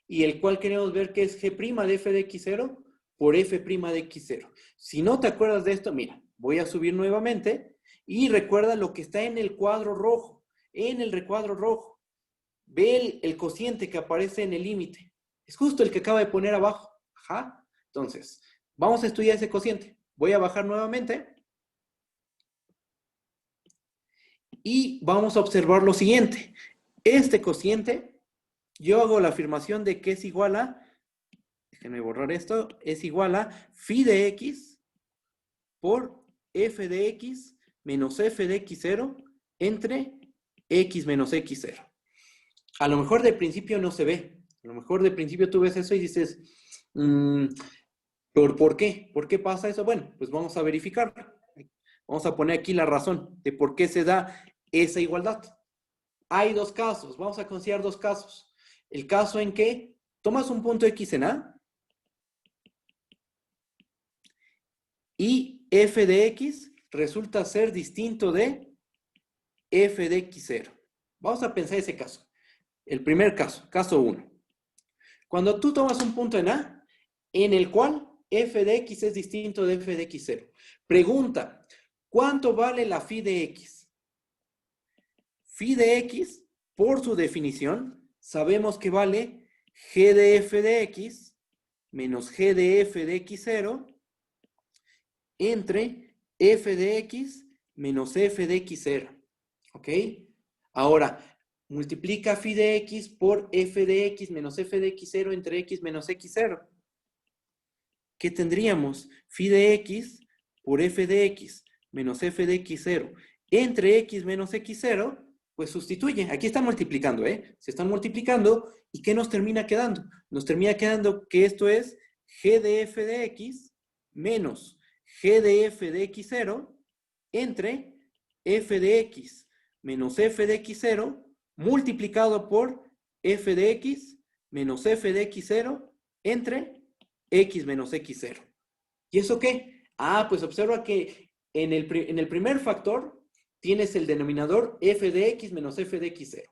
y el cual queremos ver que es g' de f de x0 por f' de x0. Si no te acuerdas de esto, mira, voy a subir nuevamente y recuerda lo que está en el cuadro rojo. En el recuadro rojo, ve el cociente que aparece en el límite. Es justo el que acaba de poner abajo. Ajá. Entonces, vamos a estudiar ese cociente. Voy a bajar nuevamente. Y vamos a observar lo siguiente. Este cociente, yo hago la afirmación de que es igual a, déjenme borrar esto, es igual a phi de x por f de x menos f de x0 entre x menos x0. A lo mejor de principio no se ve. A lo mejor de principio tú ves eso y dices, ¿por qué? ¿Por qué pasa eso? Bueno, pues vamos a verificarlo. Vamos a poner aquí la razón de por qué se da esa igualdad. Hay dos casos. Vamos a considerar dos casos. El caso en que tomas un punto X en A y f de X resulta ser distinto de f de X0. Vamos a pensar ese caso. El primer caso, caso 1. Cuando tú tomas un punto en A, en el cual f de X es distinto de f de X0. Pregunta, ¿cuánto vale la phi de X? Phi de X, por su definición, sabemos que vale g de f de X menos g de f de X0 entre f de X menos f de X0. ¿Ok? Ahora, multiplica phi de X por f de X menos f de X0 entre X menos X0. ¿Qué tendríamos? Phi de X por f de X menos f de X0 entre X menos X0, pues sustituye. Aquí están multiplicando, ¿eh? Se están multiplicando. ¿Y qué nos termina quedando? Nos termina quedando que esto es g de f de X menos g de f de X0 entre f de X menos f de X0 multiplicado por f de X menos f de X0 entre X menos X0. ¿Y eso qué? Pues observa que en el primer factor tienes el denominador f de X menos f de X0.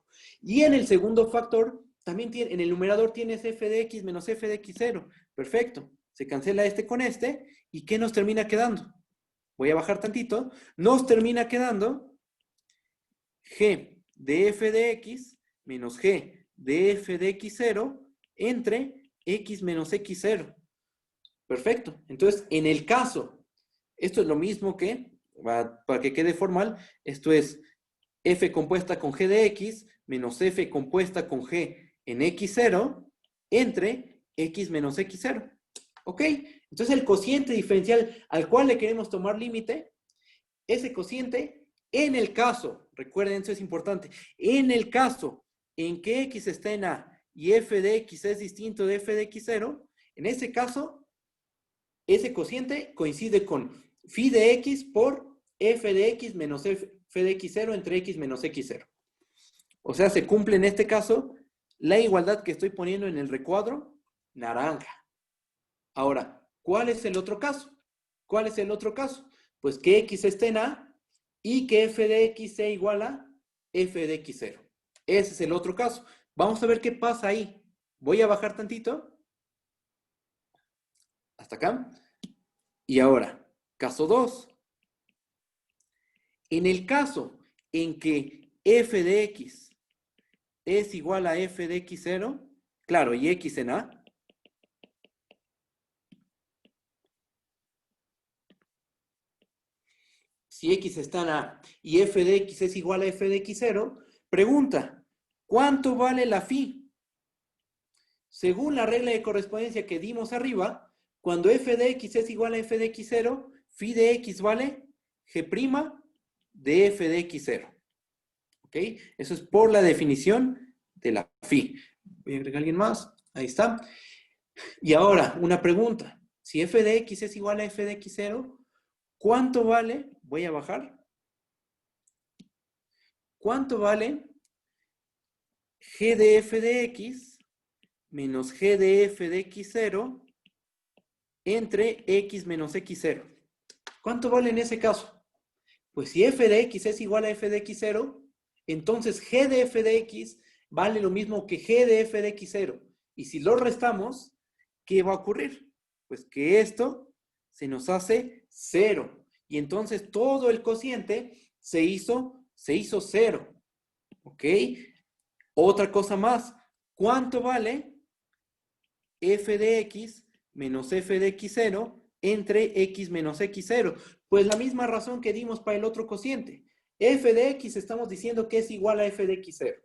Y en el segundo factor, también en el numerador tienes f de X menos f de X0. Perfecto. Se cancela este con este ¿Y qué nos termina quedando? Voy a bajar tantito. Nos termina quedando g de f de x menos g de f de x0 entre x menos x0. Perfecto. Entonces, en el caso, esto es lo mismo que, para que quede formal, esto es f compuesta con g de x menos f compuesta con g en x0 entre x menos x0. ¿Ok? Entonces el cociente diferencial al cual le queremos tomar límite, ese cociente, en el caso, recuerden, eso es importante, en el caso en que x está en A y f de x es distinto de f de x0, en ese caso, ese cociente coincide con phi de x por f de x menos f de x0 entre x menos x0. O sea, se cumple en este caso la igualdad que estoy poniendo en el recuadro naranja. Ahora, ¿cuál es el otro caso? ¿Cuál es el otro caso? Pues que x esté en A y que f de x sea igual a f de x0. Ese es el otro caso. Vamos a ver qué pasa ahí. Voy a bajar tantito. Hasta acá. Y ahora, caso 2. En el caso en que f de x es igual a f de x0, claro, y x en A, si x está en A y f de x es igual a f de x0, pregunta, ¿cuánto vale la phi? Según la regla de correspondencia que dimos arriba, cuando f de x es igual a f de x0, phi de x vale g' de f de x0. ¿Ok? Eso es por la definición de la phi. Voy a agregar a alguien más. Ahí está. Y ahora, una pregunta. Si f de x es igual a f de x0, ¿cuánto vale? Voy a bajar. ¿Cuánto vale g de f de x menos g de f de x0 entre x menos x0? ¿Cuánto vale en ese caso? Pues si f de x es igual a f de x0, entonces g de f de x vale lo mismo que g de f de x0. Y si lo restamos, ¿qué va a ocurrir? Pues que esto se nos hace 0. Y entonces todo el cociente se hizo 0. ¿Ok? Otra cosa más. ¿Cuánto vale f de x menos f de x0 entre x menos x0? Pues la misma razón que dimos para el otro cociente. F de x estamos diciendo que es igual a f de x0.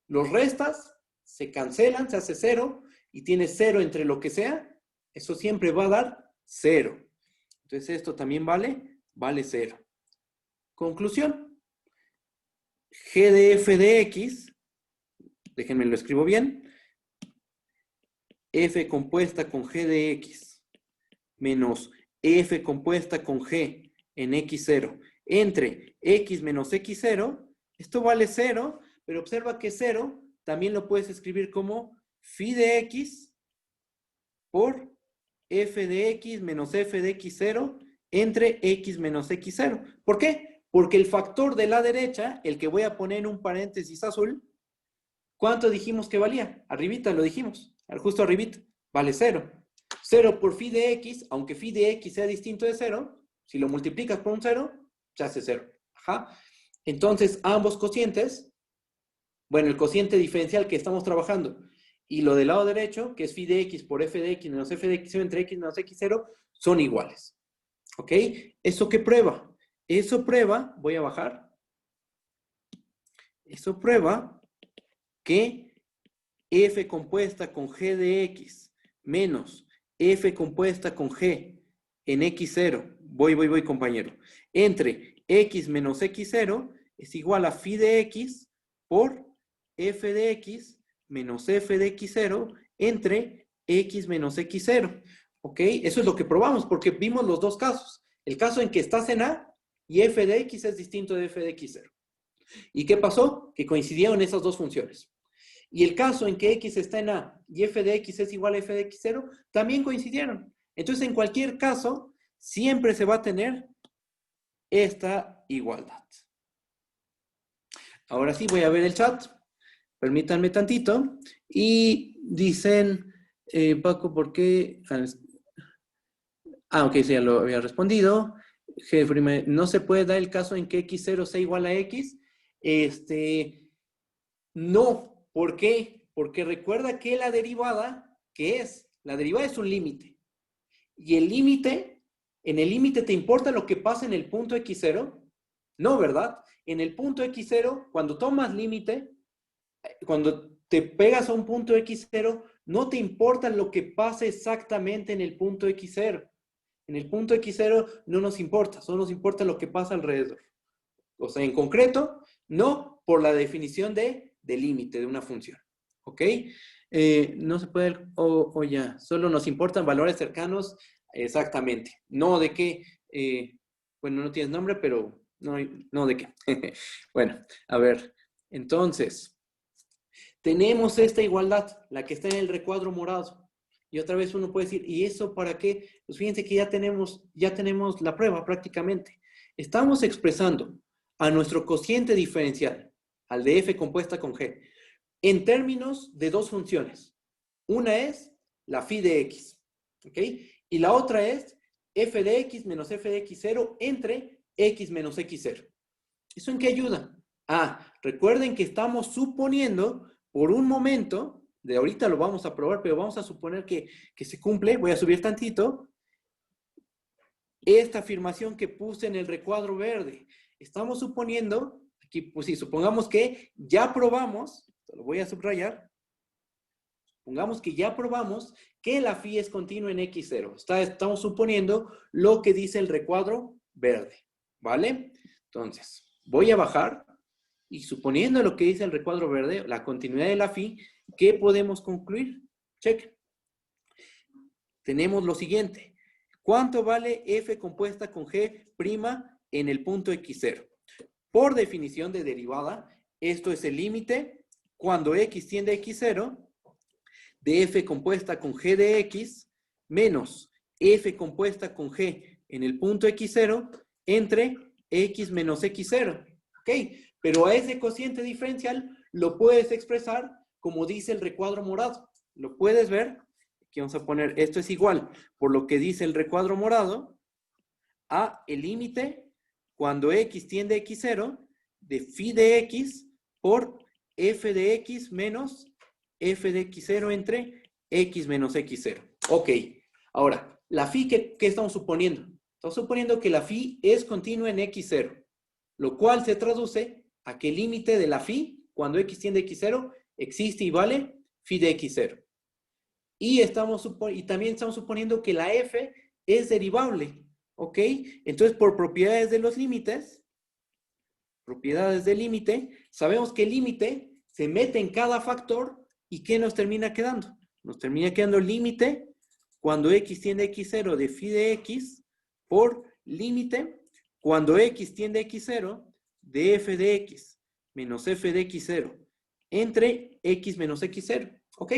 Los restas, se cancelan, se hace 0 y tienes 0 entre lo que sea. Eso siempre va a dar 0. Entonces esto también vale 0. Conclusión. G de f de x, déjenme lo escribo bien, f compuesta con g de x menos f compuesta con g en x0 entre x menos x0, esto vale 0, pero observa que 0 también lo puedes escribir como phi de x por f de x menos f de x0 entre x menos x0. ¿Por qué? Porque el factor de la derecha, el que voy a poner en un paréntesis azul, ¿cuánto dijimos que valía? Arribita lo dijimos, justo arribita, vale 0. 0 por phi de x, aunque phi de x sea distinto de 0, si lo multiplicas por un 0, se hace 0. Ajá. Entonces, ambos cocientes, bueno, el cociente diferencial que estamos trabajando y lo del lado derecho, que es phi de x por f de x menos f de x0 entre x menos x0, son iguales. ¿Ok? ¿Eso qué prueba? Eso prueba, voy a bajar, eso prueba que f compuesta con g de x menos f compuesta con g en x0, voy compañero, entre x menos x0 es igual a phi de x por f de x menos f de x0 entre x menos x0. ¿Ok? Eso es lo que probamos porque vimos los dos casos. El caso en que estás en A y f de x es distinto de f de x0. ¿Y qué pasó? Que coincidieron esas dos funciones. Y el caso en que x está en A y f de x es igual a f de x0, también coincidieron. Entonces, en cualquier caso, siempre se va a tener esta igualdad. Ahora sí, voy a ver el chat. Permítanme tantito. Y dicen, Paco, ¿por qué? Ok, sí, ya lo había respondido. G', no se puede dar el caso en que x0 sea igual a x. No. ¿Por qué? Porque recuerda que la derivada, ¿qué es? La derivada es un límite. Y el límite, en el límite te importa lo que pasa en el punto x0. No, ¿verdad? En el punto x0, cuando tomas límite, cuando te pegas a un punto x0, no te importa lo que pase exactamente en el punto x0. En el punto x0 no nos importa, solo nos importa lo que pasa alrededor. O sea, en concreto, no por la definición de límite de una función. ¿Ok? No se puede, o ya, solo nos importan valores cercanos exactamente. No de qué, bueno, no tienes nombre, pero no de qué. Bueno, a ver, entonces, tenemos esta igualdad, la que está en el recuadro morado. Y otra vez uno puede decir, ¿y eso para qué? Pues fíjense que ya tenemos la prueba prácticamente. Estamos expresando a nuestro cociente diferencial, al de f compuesta con g, en términos de dos funciones. Una es la phi de x, ¿ok? Y la otra es f de x menos f de x0 entre x menos x0. ¿Eso en qué ayuda? Recuerden que estamos suponiendo por un momento, de ahorita lo vamos a probar, pero vamos a suponer que se cumple. Voy a subir tantito. Esta afirmación que puse en el recuadro verde. Estamos suponiendo, aquí pues sí, supongamos que ya probamos, lo voy a subrayar, supongamos que ya probamos que la phi es continua en x0. Estamos suponiendo lo que dice el recuadro verde, ¿vale? Entonces, voy a bajar y suponiendo lo que dice el recuadro verde, la continuidad de la phi, ¿qué podemos concluir? Check. Tenemos lo siguiente. ¿Cuánto vale f compuesta con g' en el punto x0? Por definición de derivada, esto es el límite cuando x tiende a x0 de f compuesta con g de x menos f compuesta con g en el punto x0 entre x menos x0. ¿Ok? Pero a ese cociente diferencial lo puedes expresar como dice el recuadro morado. ¿Lo puedes ver? Aquí vamos a poner, esto es igual, por lo que dice el recuadro morado, a el límite cuando x tiende a x0 de phi de x por f de x menos f de x0 entre x menos x0. Ok, ahora, la phi, ¿qué estamos suponiendo? Estamos suponiendo que la phi es continua en x0, lo cual se traduce a que el límite de la phi, cuando x tiende a x0, existe y vale phi de x0. Y también estamos suponiendo que la f es derivable, ¿ok? Entonces, por propiedades de los límites, propiedades del límite, sabemos que el límite se mete en cada factor y ¿qué nos termina quedando? Nos termina quedando el límite cuando x tiende a x0 de phi de x por límite cuando x tiende a x0 de f de x menos f de x0 entre x menos x0, ¿ok?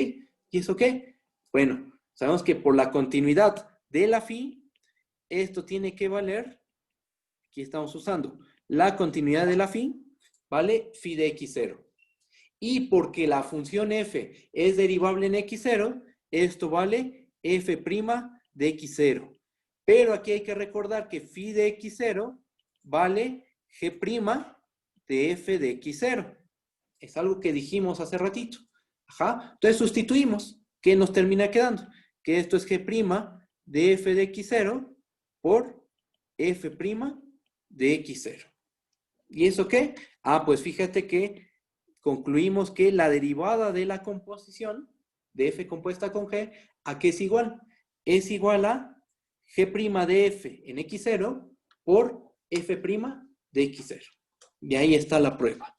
¿Y eso qué? Bueno, sabemos que por la continuidad de la phi, esto tiene que valer, aquí estamos usando la continuidad de la phi, vale phi de x0. Y porque la función f es derivable en x0, esto vale f' de x0. Pero aquí hay que recordar que phi de x0 vale g' de f de x0. Es algo que dijimos hace ratito. Ajá. Entonces sustituimos. ¿Qué nos termina quedando? Que esto es g' de f de x0 por f' de x0. ¿Y eso qué? Pues fíjate que concluimos que la derivada de la composición de f compuesta con g, ¿a qué es igual? Es igual a g' de f en x0 por f' de x0. Y ahí está la prueba.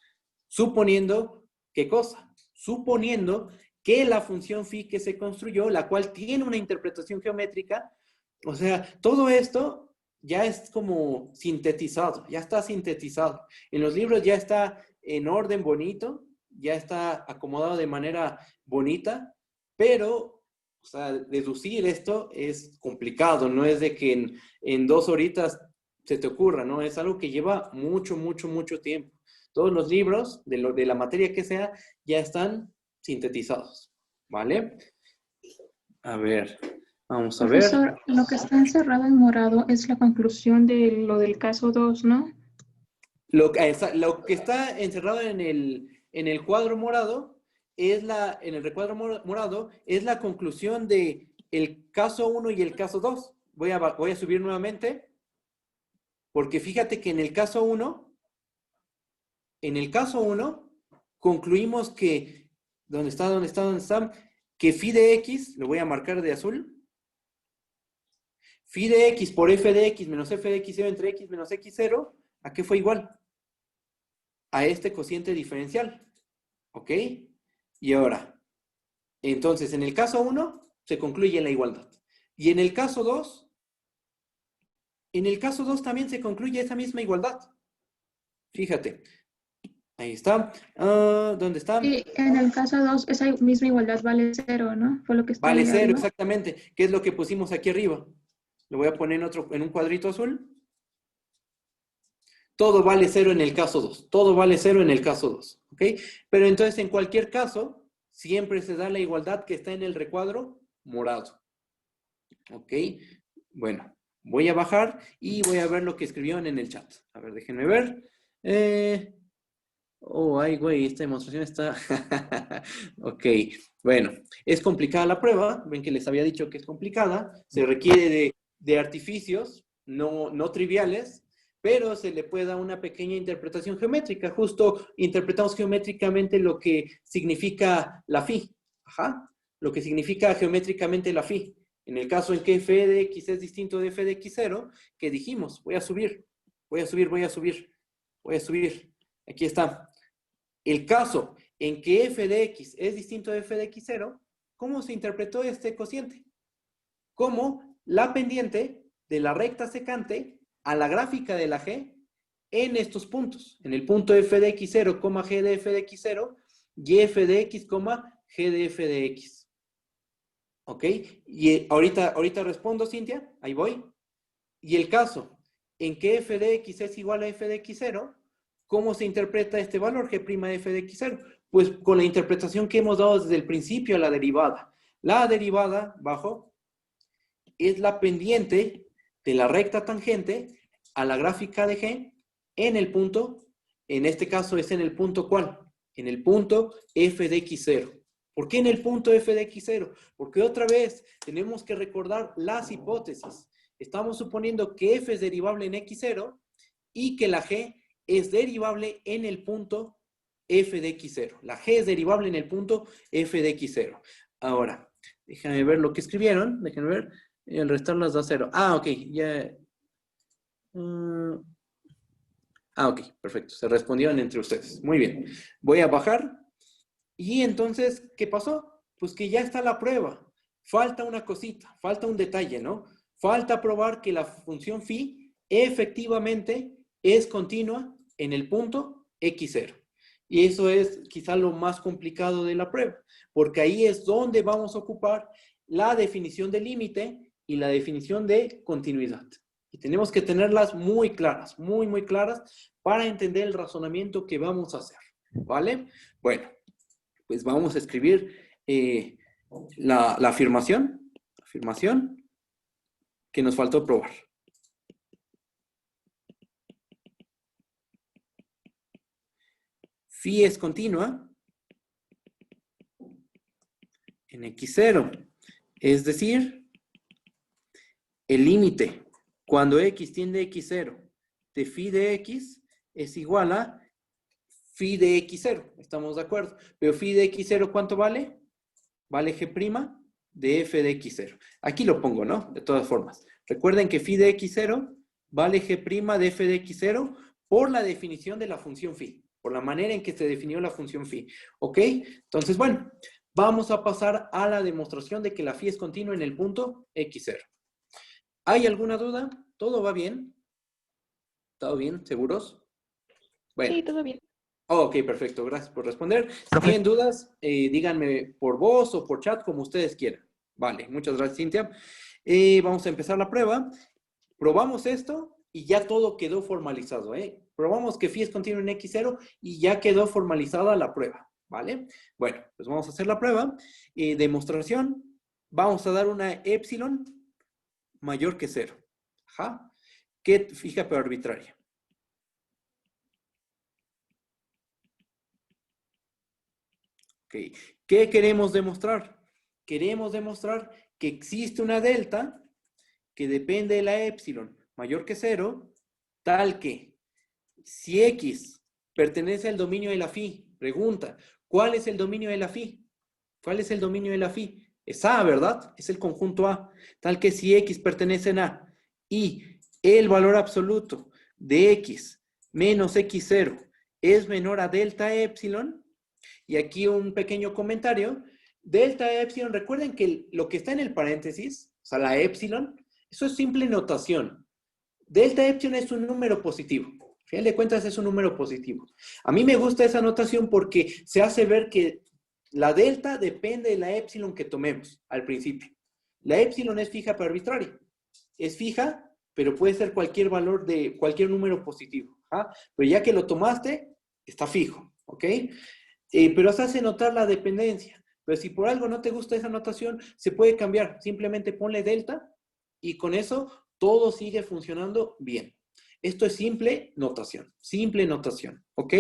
Suponiendo, ¿qué cosa? Suponiendo que la función phi que se construyó, la cual tiene una interpretación geométrica, o sea, todo esto ya es como sintetizado, ya está sintetizado. En los libros ya está en orden bonito, ya está acomodado de manera bonita, pero, o sea, deducir esto es complicado, no es de que en 2 horitas se te ocurra, ¿no? Es algo que lleva mucho, mucho, mucho tiempo. Todos los libros de la materia que sea ya están sintetizados, ¿vale? A ver, Vamos a ver. Profesor, lo que está encerrado en morado es la conclusión de lo del caso 2, ¿no? Lo que está encerrado en el cuadro morado en el recuadro morado es la conclusión de el caso 1 y el caso 2. Voy a subir nuevamente, porque fíjate que en el caso 1, concluimos que, ¿dónde está? Que phi de x, lo voy a marcar de azul, phi de x por f de x menos f de x0 entre x menos x0, ¿a qué fue igual? A este cociente diferencial. ¿Ok? Y ahora, entonces, en el caso 1 se concluye la igualdad. Y en el caso 2, también se concluye esa misma igualdad. Fíjate. Ahí está. ¿Dónde está? Y en el caso 2, esa misma igualdad vale 0, ¿no? Fue lo que está Vale ahí 0, arriba. exactamente. ¿Qué es lo que pusimos aquí arriba? Lo voy a poner en un cuadrito azul. Todo vale 0 en el caso 2. Todo vale 0 en el caso 2. ¿Ok? Pero entonces, en cualquier caso, siempre se da la igualdad que está en el recuadro morado. ¿Ok? Bueno, voy a bajar y voy a ver lo que escribieron en el chat. A ver, déjenme ver. Ay, güey, esta demostración está... Ok, bueno, es complicada la prueba. Ven que les había dicho que es complicada. Se requiere de artificios no triviales, pero se le puede dar una pequeña interpretación geométrica. Justo interpretamos geométricamente lo que significa la phi. Ajá, lo que significa geométricamente la phi. En el caso en que f de x es distinto de f de x0, que dijimos, voy a subir. Aquí está. El caso en que f de x es distinto de f de x0, ¿cómo se interpretó este cociente? Como la pendiente de la recta secante a la gráfica de la g en estos puntos. En el punto f de x0, g de f de x0 y f de x, g de f de x. ¿Ok? Y ahorita respondo, Cintia. Ahí voy. Y el caso en que f de x es igual a f de x0, ¿cómo se interpreta este valor g' de f de x0? Pues con la interpretación que hemos dado desde el principio a la derivada. La derivada, bajo, es la pendiente de la recta tangente a la gráfica de g en el punto, en este caso es en el punto ¿cuál? En el punto f de x0. ¿Por qué en el punto f de x0? Porque otra vez tenemos que recordar las hipótesis. Estamos suponiendo que f es derivable en x0 y que la g es derivable en el punto f de x0. La g es derivable en el punto f de x0. Ahora, déjame ver lo que escribieron. Déjenme ver. El restarlas da 0. Ah, ok. Ya. Ok, perfecto. Se respondieron entre ustedes. Muy bien. Voy a bajar. Y entonces, ¿qué pasó? Pues que ya está la prueba. Falta una cosita, falta un detalle, ¿no? Falta probar que la función phi efectivamente es continua en el punto x0. Y eso es quizá lo más complicado de la prueba, porque ahí es donde vamos a ocupar la definición de límite y la definición de continuidad. Y tenemos que tenerlas muy claras, muy claras, para entender el razonamiento que vamos a hacer. ¿Vale? Bueno, pues vamos a escribir la afirmación que nos faltó probar. Phi es continua en x0, es decir, el límite cuando x tiende a x0 de phi de x es igual a phi de x0, estamos de acuerdo. Pero phi de x0, ¿cuánto vale? Vale g' de f de x0. Aquí lo pongo, ¿no? De todas formas. Recuerden que phi de x0 vale g' de f de x0 por la definición de la función phi, por la manera en que se definió la función phi. ¿Ok? Entonces, bueno, vamos a pasar a la demostración de que la phi es continua en el punto x0. ¿Hay alguna duda? ¿Todo va bien? ¿Todo bien? ¿Seguros? Bueno. Sí, todo bien. Ok, perfecto. Gracias por responder. Si tienen dudas, díganme por voz o por chat, como ustedes quieran. Vale, muchas gracias, Cintia. Vamos a empezar la prueba. Probamos esto y ya todo quedó formalizado. Probamos que phi es continua en x0 y ya quedó formalizada la prueba. ¿Vale? Bueno, pues vamos a hacer la prueba. Demostración vamos a dar una epsilon mayor que 0. Ajá. ¿Qué fija pero arbitraria? Okay. ¿Qué queremos demostrar? Queremos demostrar que existe una delta que depende de la epsilon mayor que 0, tal que si X pertenece al dominio de la phi, pregunta, ¿cuál es el dominio de la phi? ¿Cuál es el dominio de la phi? Es A, ¿verdad? Es el conjunto A. Tal que si X pertenece a A y el valor absoluto de X menos X0 es menor a delta epsilon, y aquí un pequeño comentario, delta epsilon, recuerden que lo que está en el paréntesis, o sea, la epsilon, eso es simple notación. Delta epsilon es un número positivo. Al final de cuentas es un número positivo. A mí me gusta esa notación porque se hace ver que la delta depende de la epsilon que tomemos al principio. La epsilon es fija pero arbitraria. Es fija, pero puede ser cualquier valor de cualquier número positivo. ¿Ah? Pero ya que lo tomaste, está fijo. ¿Ok? Pero se hace notar la dependencia. Pero si por algo no te gusta esa notación, se puede cambiar. Simplemente ponle delta y con eso todo sigue funcionando bien. Esto es simple notación, ¿ok?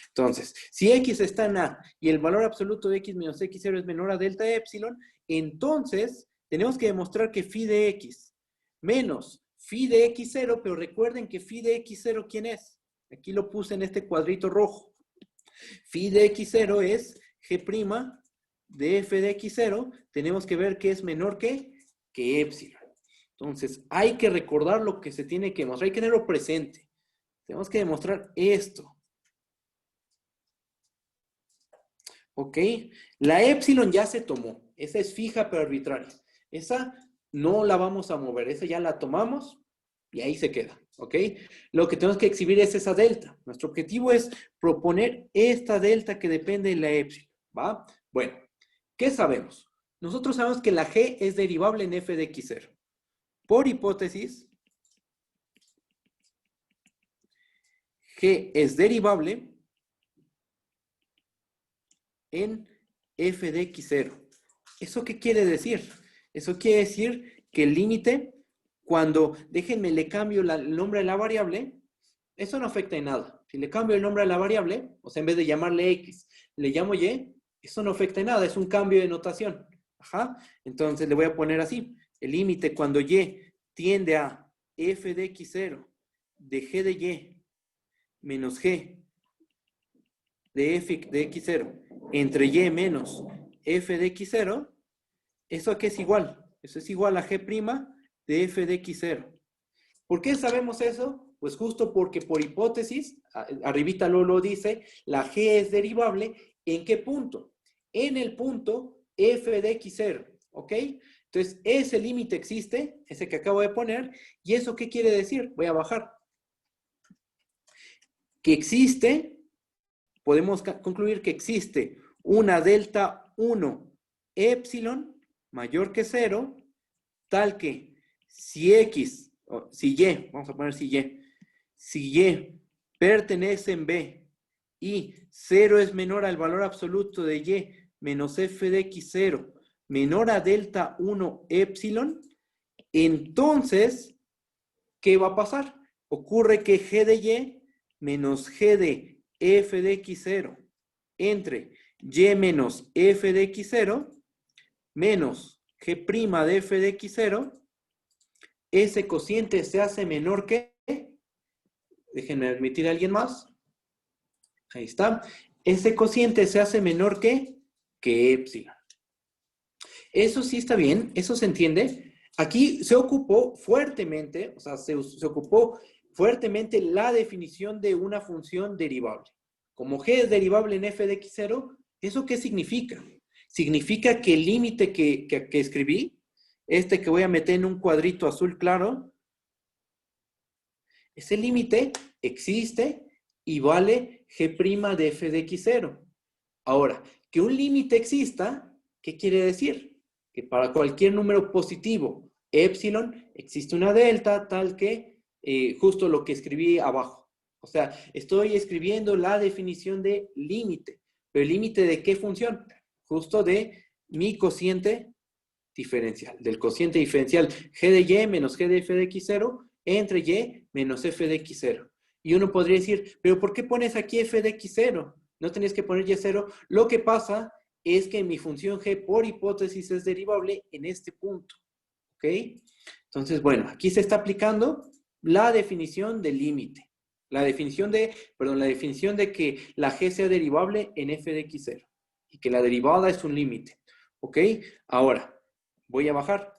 Entonces, si X está en A y el valor absoluto de X menos X0 es menor a delta epsilon, entonces tenemos que demostrar que phi de X menos phi de X0, pero recuerden que phi de X0, ¿quién es? Aquí lo puse en este cuadrito rojo. Phi de X0 es G' de F de X0, tenemos que ver que es menor que epsilon. Entonces, hay que recordar lo que se tiene que demostrar, hay que tenerlo presente. Tenemos que demostrar esto. ¿Ok? La epsilon ya se tomó. Esa es fija pero arbitraria. Esa no la vamos a mover. Esa ya la tomamos y ahí se queda. ¿Ok? Lo que tenemos que exhibir es esa delta. Nuestro objetivo es proponer esta delta que depende de la epsilon. ¿Va? Bueno, ¿qué sabemos? Nosotros sabemos que la G es derivable en F de X0. Por hipótesis, G es derivable en F de X0. ¿Eso qué quiere decir? Eso quiere decir que el límite, cuando, déjenme, le cambio el nombre de la variable, eso no afecta en nada. Si le cambio el nombre a la variable, o sea, en vez de llamarle X, le llamo Y, eso no afecta en nada, es un cambio de notación. Ajá. Entonces le voy a poner así. El límite cuando Y tiende a F de X0 de G de Y menos G de F de X0 entre Y menos F de X0, ¿eso a qué es igual? Eso es igual a G' de F de X0. ¿Por qué sabemos eso? Pues justo porque por hipótesis, arribita lo dice, la G es derivable, ¿en qué punto? En el punto F de X0, ¿ok? Entonces, ese límite existe, ese que acabo de poner, ¿y eso qué quiere decir? Voy a bajar. Que existe, podemos concluir que existe una delta 1 epsilon mayor que 0, tal que si X, si Y, vamos a poner si Y pertenece en B y 0 es menor al valor absoluto de Y menos F de X0 menor a delta 1 epsilon, entonces, ¿qué va a pasar? Ocurre que G de Y menos G de F de X0 entre Y menos F de X0 menos G' de F de X0, ese cociente se hace menor que, déjenme admitir a alguien más, ahí está, ese cociente se hace menor que epsilon. Eso sí está bien, eso se entiende. Aquí se ocupó fuertemente, o sea, se ocupó fuertemente la definición de una función derivable. Como G es derivable en F de X0, ¿eso qué significa? Significa que el límite que escribí, este que voy a meter en un cuadrito azul claro, ese límite existe y vale G' de F de X0. Ahora, que un límite exista, ¿qué quiere decir? Que para cualquier número positivo, epsilon, existe una delta tal que justo lo que escribí abajo. O sea, estoy escribiendo la definición de límite. ¿Pero límite de qué función? Justo de mi cociente diferencial, del cociente diferencial g de y menos g de f de x0 entre y menos f de x0. Y uno podría decir, ¿pero por qué pones aquí f de x0? No tenías que poner y0. Lo que pasa es que mi función g por hipótesis es derivable en este punto. ¿Ok? Entonces, bueno, aquí se está aplicando la definición del límite. La definición de que la g sea derivable en f de x0. Y que la derivada es un límite. ¿Ok? Ahora, voy a bajar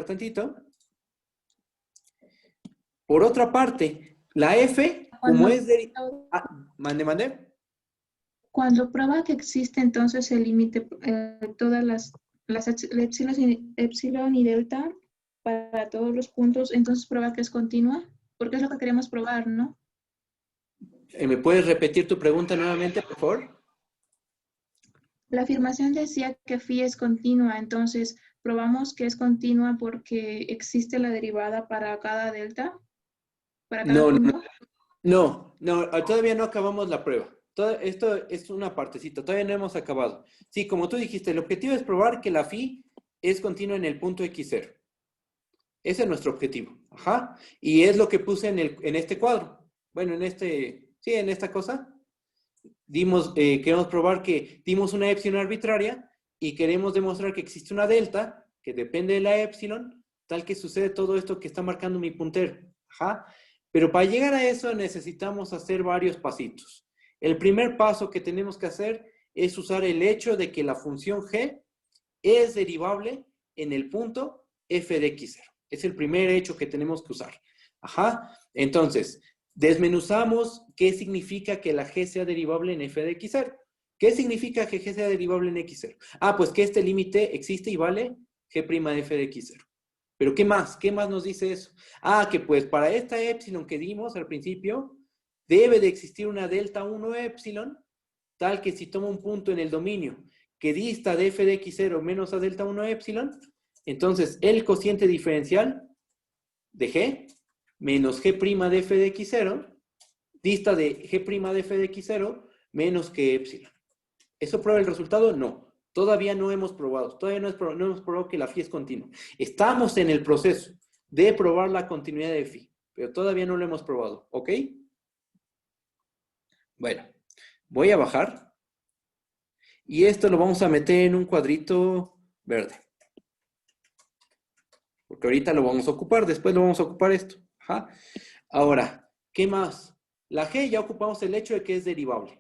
tantito. Por otra parte, la f, como es mande. Cuando prueba que existe entonces el límite, todas las epsilon y delta para todos los puntos, entonces prueba que es continua, porque es lo que queremos probar, ¿no? ¿Me puedes repetir tu pregunta nuevamente, por favor? La afirmación decía que phi es continua, entonces probamos que es continua porque existe la derivada para cada delta, para cada punto. No, todavía no acabamos la prueba. Esto es una partecita, todavía no hemos acabado. Sí, como tú dijiste, el objetivo es probar que la phi es continua en el punto x0. Ese es nuestro objetivo. Ajá. Y es lo que puse en este cuadro. Bueno, en esta cosa. Queremos probar que dimos una epsilon arbitraria y queremos demostrar que existe una delta que depende de la epsilon, tal que sucede todo esto que está marcando mi puntero. Ajá. Pero para llegar a eso necesitamos hacer varios pasitos. El primer paso que tenemos que hacer es usar el hecho de que la función g es derivable en el punto f de x0. Es el primer hecho que tenemos que usar. Ajá. Entonces, desmenuzamos qué significa que la g sea derivable en f de x0. ¿Qué significa que g sea derivable en x0? Pues que este límite existe y vale g' de f de x0. ¿Pero qué más? ¿Qué más nos dice eso? Que pues para esta epsilon que dimos al principio, debe de existir una delta 1 epsilon, tal que si tomo un punto en el dominio que dista de f de x0 menos a delta 1 epsilon, entonces el cociente diferencial de g menos g' de f de x0 dista de g' de f de x0 menos que epsilon. ¿Eso prueba el resultado? No. Todavía no hemos probado. Todavía no hemos probado que la phi es continua. Estamos en el proceso de probar la continuidad de phi, pero todavía no lo hemos probado. ¿Ok? Bueno, voy a bajar. Y esto lo vamos a meter en un cuadrito verde. Porque ahorita lo vamos a ocupar, después lo vamos a ocupar esto. Ajá. Ahora, ¿qué más? La g ya ocupamos el hecho de que es derivable.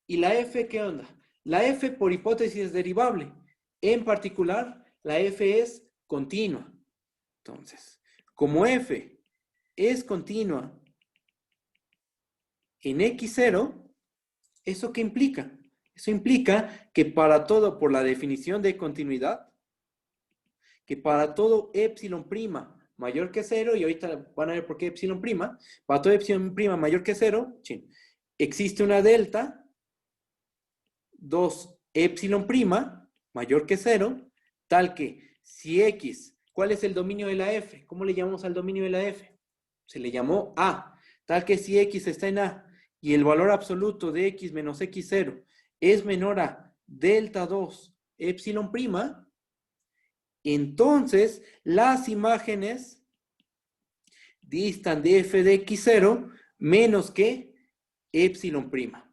¿Y la f qué onda? La f por hipótesis es derivable. En particular, la f es continua. Entonces, como f es continua en x0, ¿eso qué implica? Eso implica que para todo, por la definición de continuidad, que para todo epsilon prima mayor que 0, y ahorita van a ver por qué epsilon prima, para todo epsilon prima mayor que 0, existe una delta 2 epsilon prima mayor que 0, tal que si x, ¿cuál es el dominio de la f? ¿Cómo le llamamos al dominio de la f? Se le llamó A. Tal que si x está en A y el valor absoluto de x menos x0 es menor a delta 2 epsilon prima, entonces las imágenes distan de f de x0 menos que epsilon prima.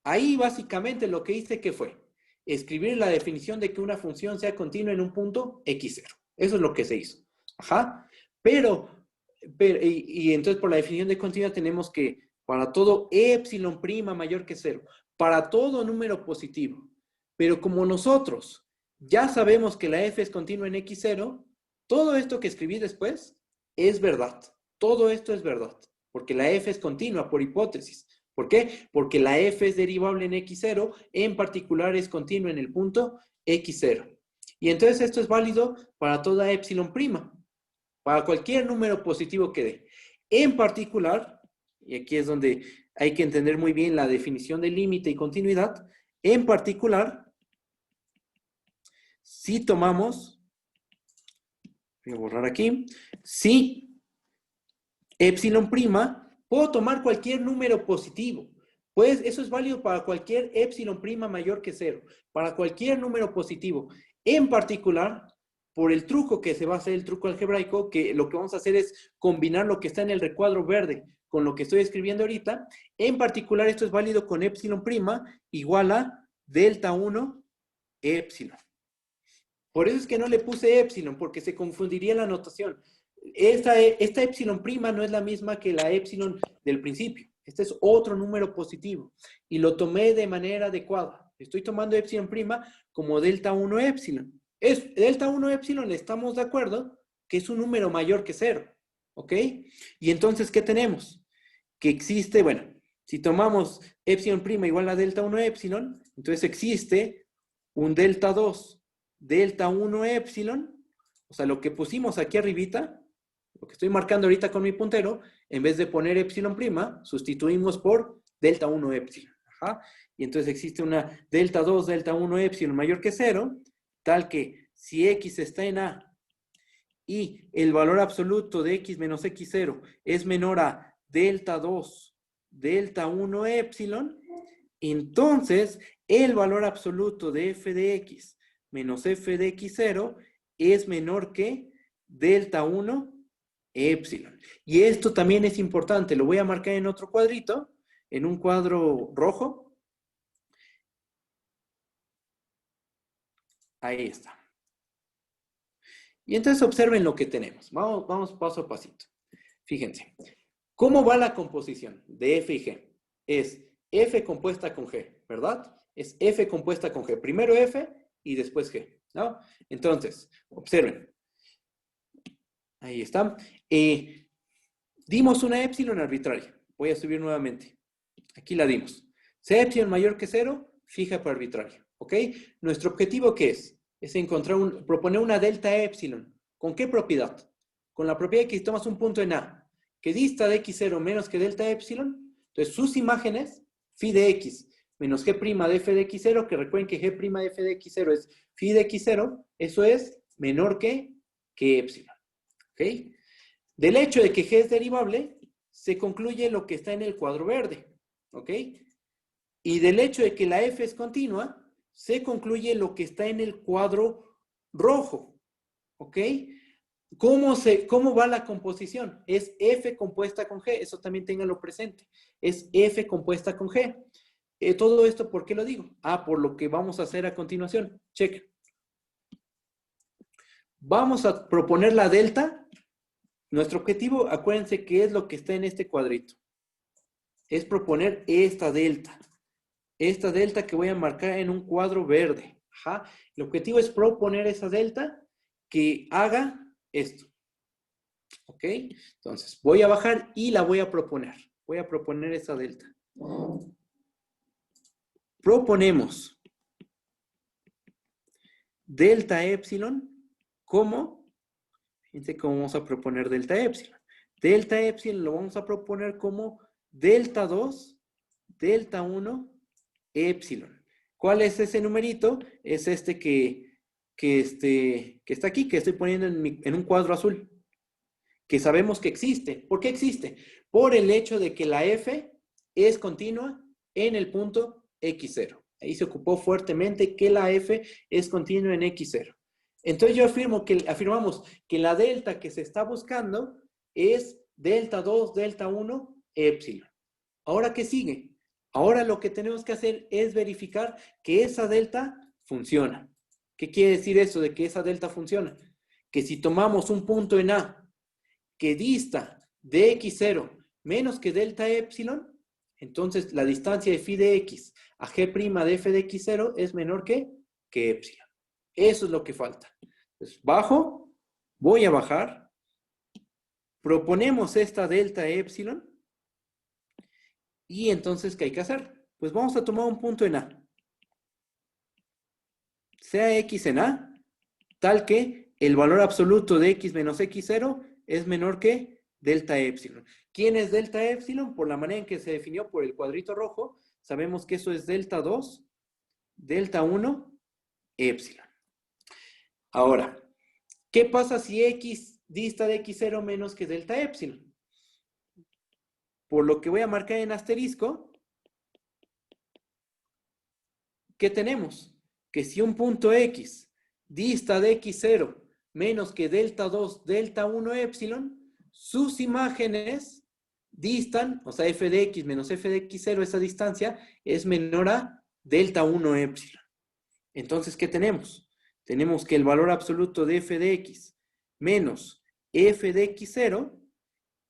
Ahí básicamente lo que hice que fue escribir la definición de que una función sea continua en un punto x0. Eso es lo que se hizo. Ajá. Y entonces por la definición de continuidad tenemos que para todo epsilon prima mayor que 0, para todo número positivo. Pero como nosotros ya sabemos que la f es continua en x0, todo esto que escribí después es verdad. Todo esto es verdad. Porque la f es continua por hipótesis. ¿Por qué? Porque la f es derivable en x0, en particular es continua en el punto x0. Y entonces esto es válido para toda epsilon prima, para cualquier número positivo que dé. En particular, y aquí es donde hay que entender muy bien la definición de límite y continuidad, en particular, si tomamos, voy a borrar aquí, si epsilon prima, puedo tomar cualquier número positivo. Pues eso es válido para cualquier epsilon prima mayor que 0, para cualquier número positivo. En particular, por el truco que se va a hacer, el truco algebraico, que lo que vamos a hacer es combinar lo que está en el recuadro verde con lo que estoy escribiendo ahorita. En particular, esto es válido con epsilon prima igual a delta 1 epsilon. Por eso es que no le puse epsilon, porque se confundiría la notación. Esta epsilon prima no es la misma que la epsilon del principio. Este es otro número positivo. Y lo tomé de manera adecuada. Estoy tomando epsilon prima como delta 1 epsilon. Delta 1 epsilon, estamos de acuerdo que es un número mayor que 0. ¿Ok? Y entonces, ¿qué tenemos? Que existe, bueno, si tomamos epsilon prima igual a delta 1 epsilon, entonces existe un delta 2 delta 1 epsilon, o sea, lo que pusimos aquí arribita, lo que estoy marcando ahorita con mi puntero, en vez de poner epsilon prima, sustituimos por delta 1 epsilon. Ajá. Y entonces existe una delta 2 delta 1 epsilon mayor que 0, tal que si x está en A y el valor absoluto de x menos x0 es menor a delta 2 delta 1 epsilon, entonces el valor absoluto de f de x menos f de x0 es menor que delta 1 epsilon. Y esto también es importante, lo voy a marcar en otro cuadrito, en un cuadro rojo. Ahí está. Y entonces observen lo que tenemos. Vamos paso a pasito. Fíjense. ¿Cómo va la composición de f y g? Es f compuesta con g, ¿verdad? Es f compuesta con g. Primero f y después g, ¿no? Entonces, observen. Ahí está. Dimos una epsilon arbitraria. Voy a subir nuevamente. Aquí la dimos. Sea epsilon mayor que 0, fija por arbitrario. ¿Ok? Nuestro objetivo, ¿qué es? Es proponer una delta epsilon. ¿Con qué propiedad? Con la propiedad de que si tomas un punto en A que dista de x0 menos que delta epsilon, entonces sus imágenes, phi de x menos g' de f de x0, que recuerden que g' de f de x0 es phi de x0, eso es menor que epsilon. ¿Ok? Del hecho de que g es derivable, se concluye lo que está en el cuadro verde. ¿Ok? Y del hecho de que la f es continua, se concluye lo que está en el cuadro rojo. ¿Ok? ¿Cómo va la composición? Es F compuesta con G, eso también ténganlo presente. Es F compuesta con G. Todo esto, ¿por qué lo digo? Por lo que vamos a hacer a continuación. Check. Vamos a proponer la delta. Nuestro objetivo, acuérdense que es lo que está en este cuadrito. Es proponer esta delta. Esta delta que voy a marcar en un cuadro verde. Ajá. El objetivo es proponer esa delta que haga esto. ¿Ok? Entonces, voy a bajar y la voy a proponer. Voy a proponer esa delta. Proponemos delta epsilon como, fíjense cómo vamos a proponer delta epsilon. Delta epsilon lo vamos a proponer como delta 2, delta 1, epsilon. ¿Cuál es ese numerito? Es este que está aquí, que estoy poniendo en un cuadro azul. Que sabemos que existe. ¿Por qué existe? Por el hecho de que la f es continua en el punto x0. Ahí se ocupó fuertemente que la f es continua en x0. Entonces afirmamos que la delta que se está buscando es delta 2, delta 1, epsilon. ¿Ahora qué sigue? Ahora lo que tenemos que hacer es verificar que esa delta funciona. ¿Qué quiere decir eso de que esa delta funciona? Que si tomamos un punto en A que dista de x0 menos que delta epsilon, entonces la distancia de phi de x a g' de f de x0 es menor que epsilon. Eso es lo que falta. Entonces, bajo, voy a bajar, proponemos esta delta epsilon, y entonces, ¿qué hay que hacer? Pues vamos a tomar un punto en A. Sea x en A, tal que el valor absoluto de x menos x0 es menor que delta epsilon. ¿Quién es delta epsilon? Por la manera en que se definió por el cuadrito rojo, sabemos que eso es delta 2, delta 1, epsilon. Ahora, ¿qué pasa si x dista de x0 menos que delta epsilon? Por lo que voy a marcar en asterisco, ¿qué tenemos? Que si un punto x dista de x0 menos que delta 2, delta 1 epsilon, sus imágenes distan, o sea, f de x menos f de x0, esa distancia es menor a delta 1 epsilon. Entonces, ¿qué tenemos? Tenemos que el valor absoluto de f de x menos f de x0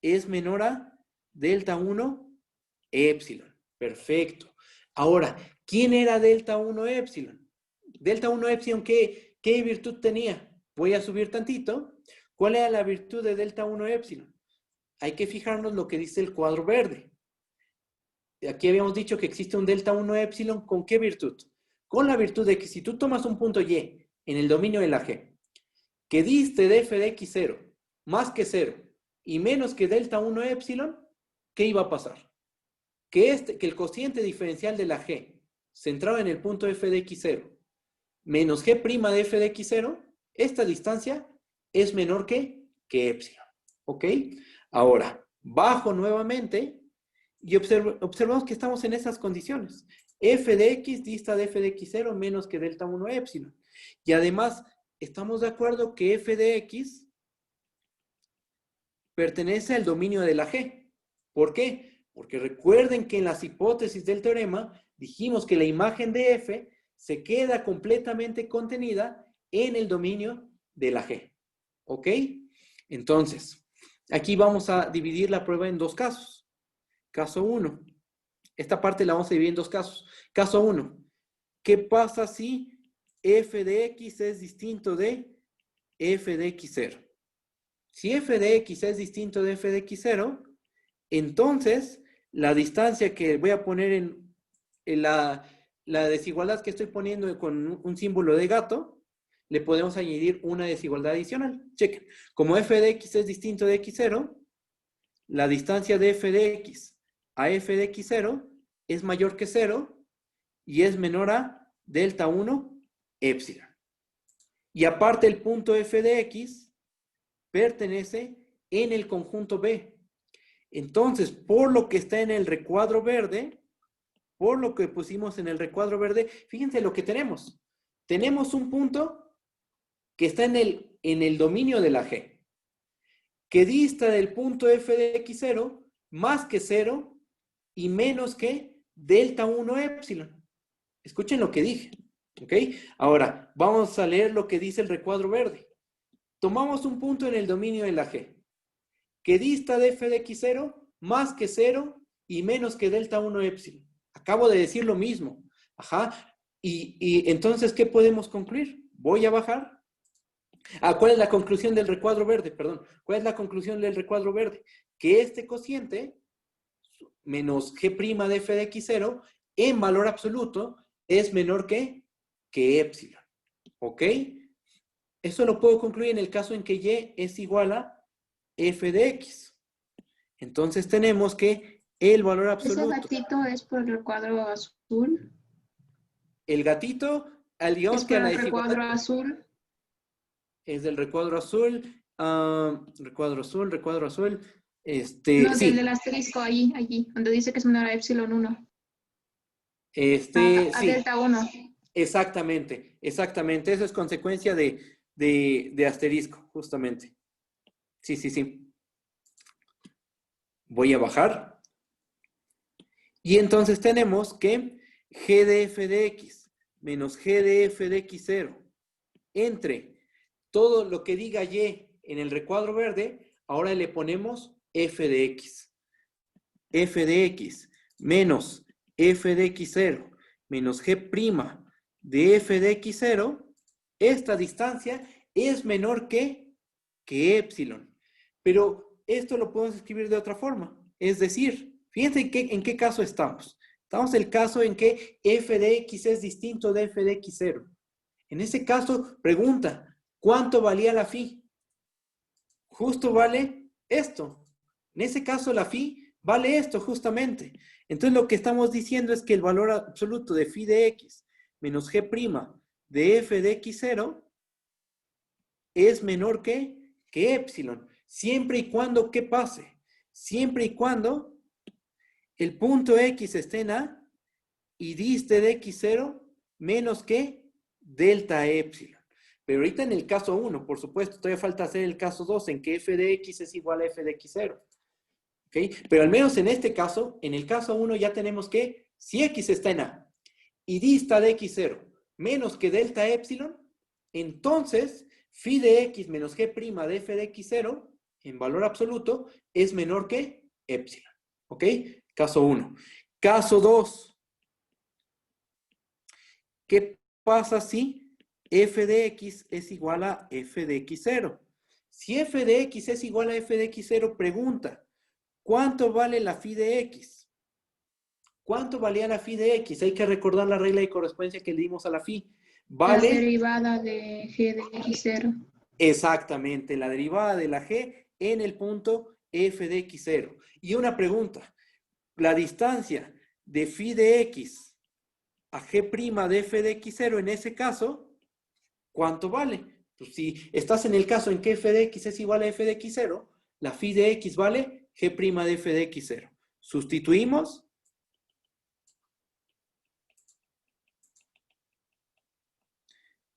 es menor a delta 1 epsilon. Perfecto. Ahora, ¿quién era delta 1 epsilon? Delta 1 epsilon, ¿qué virtud tenía? Voy a subir tantito. ¿Cuál era la virtud de delta 1 epsilon? Hay que fijarnos lo que dice el cuadro verde. Aquí habíamos dicho que existe un delta 1 epsilon, ¿con qué virtud? Con la virtud de que si tú tomas un punto Y en el dominio de la G, que diste de f de x0 más que 0 y menos que delta 1 epsilon, ¿qué iba a pasar? Que el cociente diferencial de la G centrado en el punto f de x0 menos g' de f de x0, esta distancia es menor que epsilon. ¿Ok? Ahora, bajo nuevamente y observamos que estamos en esas condiciones. F de x dista de f de x0 menos que delta 1 epsilon. Y además, estamos de acuerdo que f de x pertenece al dominio de la G. ¿Por qué? Porque recuerden que en las hipótesis del teorema dijimos que la imagen de f se queda completamente contenida en el dominio de la G. ¿Ok? Entonces, aquí vamos a dividir la prueba en dos casos. Caso 1. Esta parte la vamos a dividir en dos casos. Caso 1. ¿Qué pasa si f de x es distinto de f de x0? Si f de x es distinto de f de x0, entonces la distancia que voy a poner en la desigualdad que estoy poniendo con un símbolo de gato, le podemos añadir una desigualdad adicional. Chequen. Como f de x es distinto de x0, la distancia de f de x a f de x0 es mayor que 0 y es menor a delta 1 epsilon. Y aparte el punto f de x pertenece en el conjunto B. Entonces, por lo que está en el recuadro verde, por lo que pusimos en el recuadro verde, fíjense lo que tenemos. Tenemos un punto que está en el dominio de la G, que dista del punto f de x0 más que 0 y menos que delta 1 epsilon. Escuchen lo que dije. ¿Ok? Ahora, vamos a leer lo que dice el recuadro verde. Tomamos un punto en el dominio de la G, que dista de f de x0 más que 0 y menos que delta 1 epsilon. Acabo de decir lo mismo. Ajá. Y entonces, ¿qué podemos concluir? Voy a bajar. ¿Cuál es la conclusión del recuadro verde? Perdón. ¿Cuál es la conclusión del recuadro verde? Que este cociente, menos g' de f de x0, en valor absoluto, es menor que epsilon. ¿Ok? Eso lo puedo concluir en el caso en que y es igual a f de x. Entonces tenemos que el valor absoluto. ¿Ese gatito es por el recuadro azul? El gatito, digamos ¿Es que por a la el recuadro desigualdad azul? es del recuadro azul. Recuadro azul. No, Sí. del asterisco allí, donde dice que es menor a epsilon 1. A Sí. delta 1. Exactamente. Eso es consecuencia de asterisco, justamente. Sí. Voy a bajar. Y entonces tenemos que g de f de x menos g de f de x0 entre todo lo que diga y en el recuadro verde, ahora le ponemos f de x. F de x menos f de x0 menos g' de f de x0, esta distancia es menor que epsilon. Pero esto lo podemos escribir de otra forma. Es decir, fíjense en qué caso estamos. Estamos en el caso en que f de x es distinto de f de x0. En ese caso, pregunta, ¿cuánto valía la phi? Justo vale esto. En ese caso, la phi vale esto justamente. Entonces, lo que estamos diciendo es que el valor absoluto de phi de x menos g' de f de x0 es menor que epsilon. Siempre y cuando, ¿qué pase? Siempre y cuando el punto x esté en A y diste de x0 menos que delta epsilon. Pero ahorita en el caso 1, por supuesto, todavía falta hacer el caso 2, en que f de x es igual a f de x0. ¿Ok? Pero al menos en este caso, en el caso 1 ya tenemos que, si x está en A y dista de x0 menos que delta epsilon, entonces phi de x menos g' de f de x0 en valor absoluto es menor que epsilon. ¿Ok? Caso 1. Caso 2. ¿Qué pasa si f de x es igual a f de x0? Si f de x es igual a f de x0, pregunta, ¿cuánto vale la phi de x? ¿Cuánto valía la phi de x? Hay que recordar la regla de correspondencia que le dimos a la phi. La ¿Vale? derivada de g de x0. Exactamente, la derivada de la g en el punto f de x0. Y una pregunta, la distancia de phi de x a g' de f de x0 en ese caso, ¿cuánto vale? Pues si estás en el caso en que f de x es igual a f de x0, la phi de x vale g' de f de x0. Sustituimos.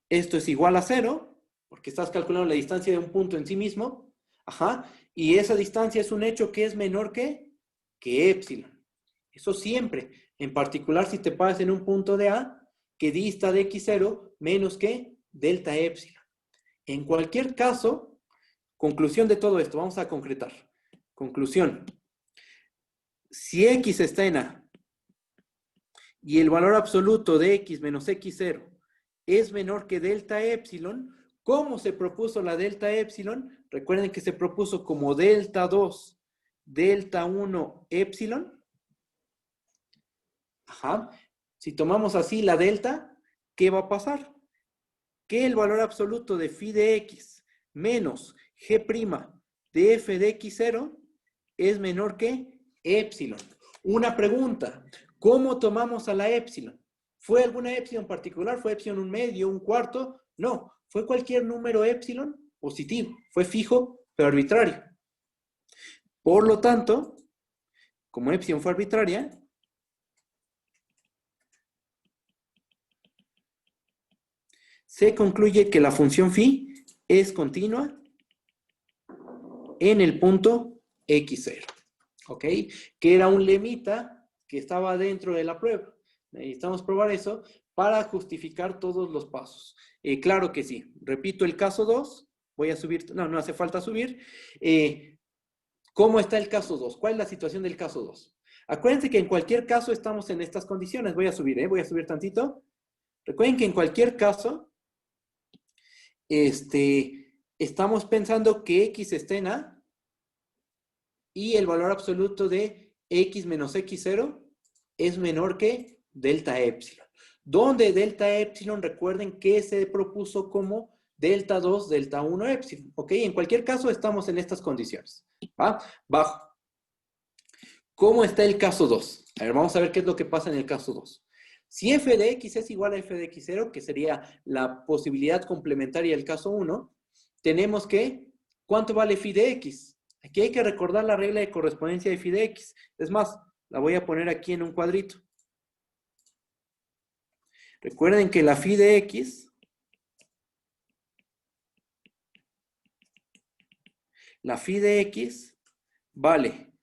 Esto es igual a 0, porque estás calculando la distancia de un punto en sí mismo. Ajá. Y esa distancia es un hecho que es menor que epsilon. Eso siempre. En particular si te paras en un punto de A que dista de x0 menos que delta epsilon. En cualquier caso, conclusión de todo esto, vamos a concretar. Conclusión. Si x está en A y el valor absoluto de x menos x0 es menor que delta epsilon, ¿cómo se propuso la delta epsilon? Recuerden que se propuso como delta 2, delta 1 epsilon. Ajá. Si tomamos así la delta, ¿qué va a pasar? Que el valor absoluto de phi de x menos g' de f de x0 es menor que epsilon. Una pregunta, ¿cómo tomamos a la epsilon? ¿Fue alguna epsilon particular? ¿Fue epsilon un medio, un cuarto? No, fue cualquier número epsilon positivo. Fue fijo, pero arbitrario. Por lo tanto, como epsilon fue arbitraria, se concluye que la función phi es continua en el punto x0. ¿Ok? Que era un lemita que estaba dentro de la prueba. Necesitamos probar eso para justificar todos los pasos. Claro que sí. Repito el caso 2. Voy a subir. No hace falta subir. ¿Cómo está el caso 2? ¿Cuál es la situación del caso 2? Acuérdense que en cualquier caso estamos en estas condiciones. Voy a subir tantito. Recuerden que en cualquier caso estamos pensando que x está en A y el valor absoluto de x menos x0 es menor que delta epsilon. Donde delta epsilon, recuerden que se propuso como delta 2, delta 1 epsilon. ¿Ok? En cualquier caso estamos en estas condiciones. ¿Va? Bajo. ¿Cómo está el caso 2? A ver, vamos a ver qué es lo que pasa en el caso 2. Si f de x es igual a f de x0, que sería la posibilidad complementaria del caso 1, tenemos que, ¿cuánto vale phi de x? Aquí hay que recordar la regla de correspondencia de phi de x. Es más, la voy a poner aquí en un cuadrito. Recuerden que la phi de x, vale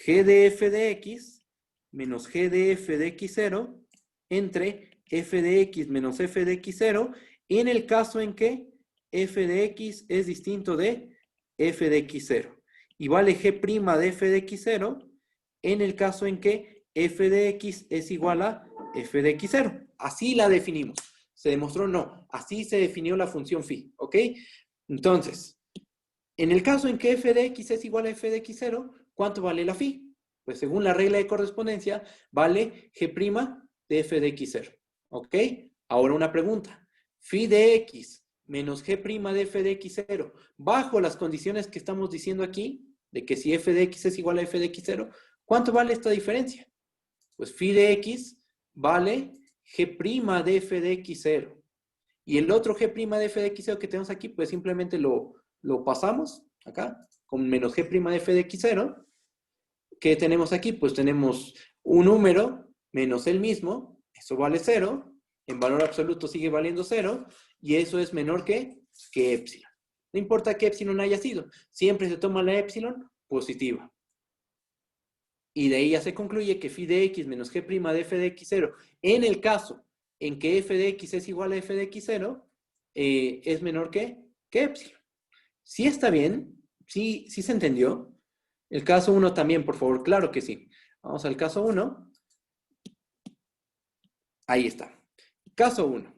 g de f de x menos g de f de x0 entre f de x menos f de x0 en el caso en que f de x es distinto de f de x0. Y vale g' de f de x0 en el caso en que f de x es igual a f de x0. Así la definimos. ¿Se demostró? No. Así se definió la función phi. ¿Ok? Entonces, en el caso en que f de x es igual a f de x0, ¿cuánto vale la phi? Pues según la regla de correspondencia, vale g' de f de x0. ¿Ok? Ahora una pregunta. Phi de x menos g' de f de x0, bajo las condiciones que estamos diciendo aquí, de que si f de x es igual a f de x0, ¿cuánto vale esta diferencia? Pues phi de x vale g' de f de x0. Y el otro g' de f de x0 que tenemos aquí, pues simplemente lo pasamos acá, con menos g' de f de x0. ¿Qué tenemos aquí? Pues tenemos un número menos el mismo, eso vale 0, en valor absoluto sigue valiendo 0, y eso es menor que épsilon. No importa qué épsilon haya sido, siempre se toma la épsilon positiva. Y de ahí ya se concluye que phi de x menos g' de f de x0, en el caso en que f de x es igual a f de x0, es menor que épsilon. ¿Sí está bien? ¿Sí se entendió? El caso 1 también, por favor. Claro que sí. Vamos al caso 1. Ahí está. Caso 1.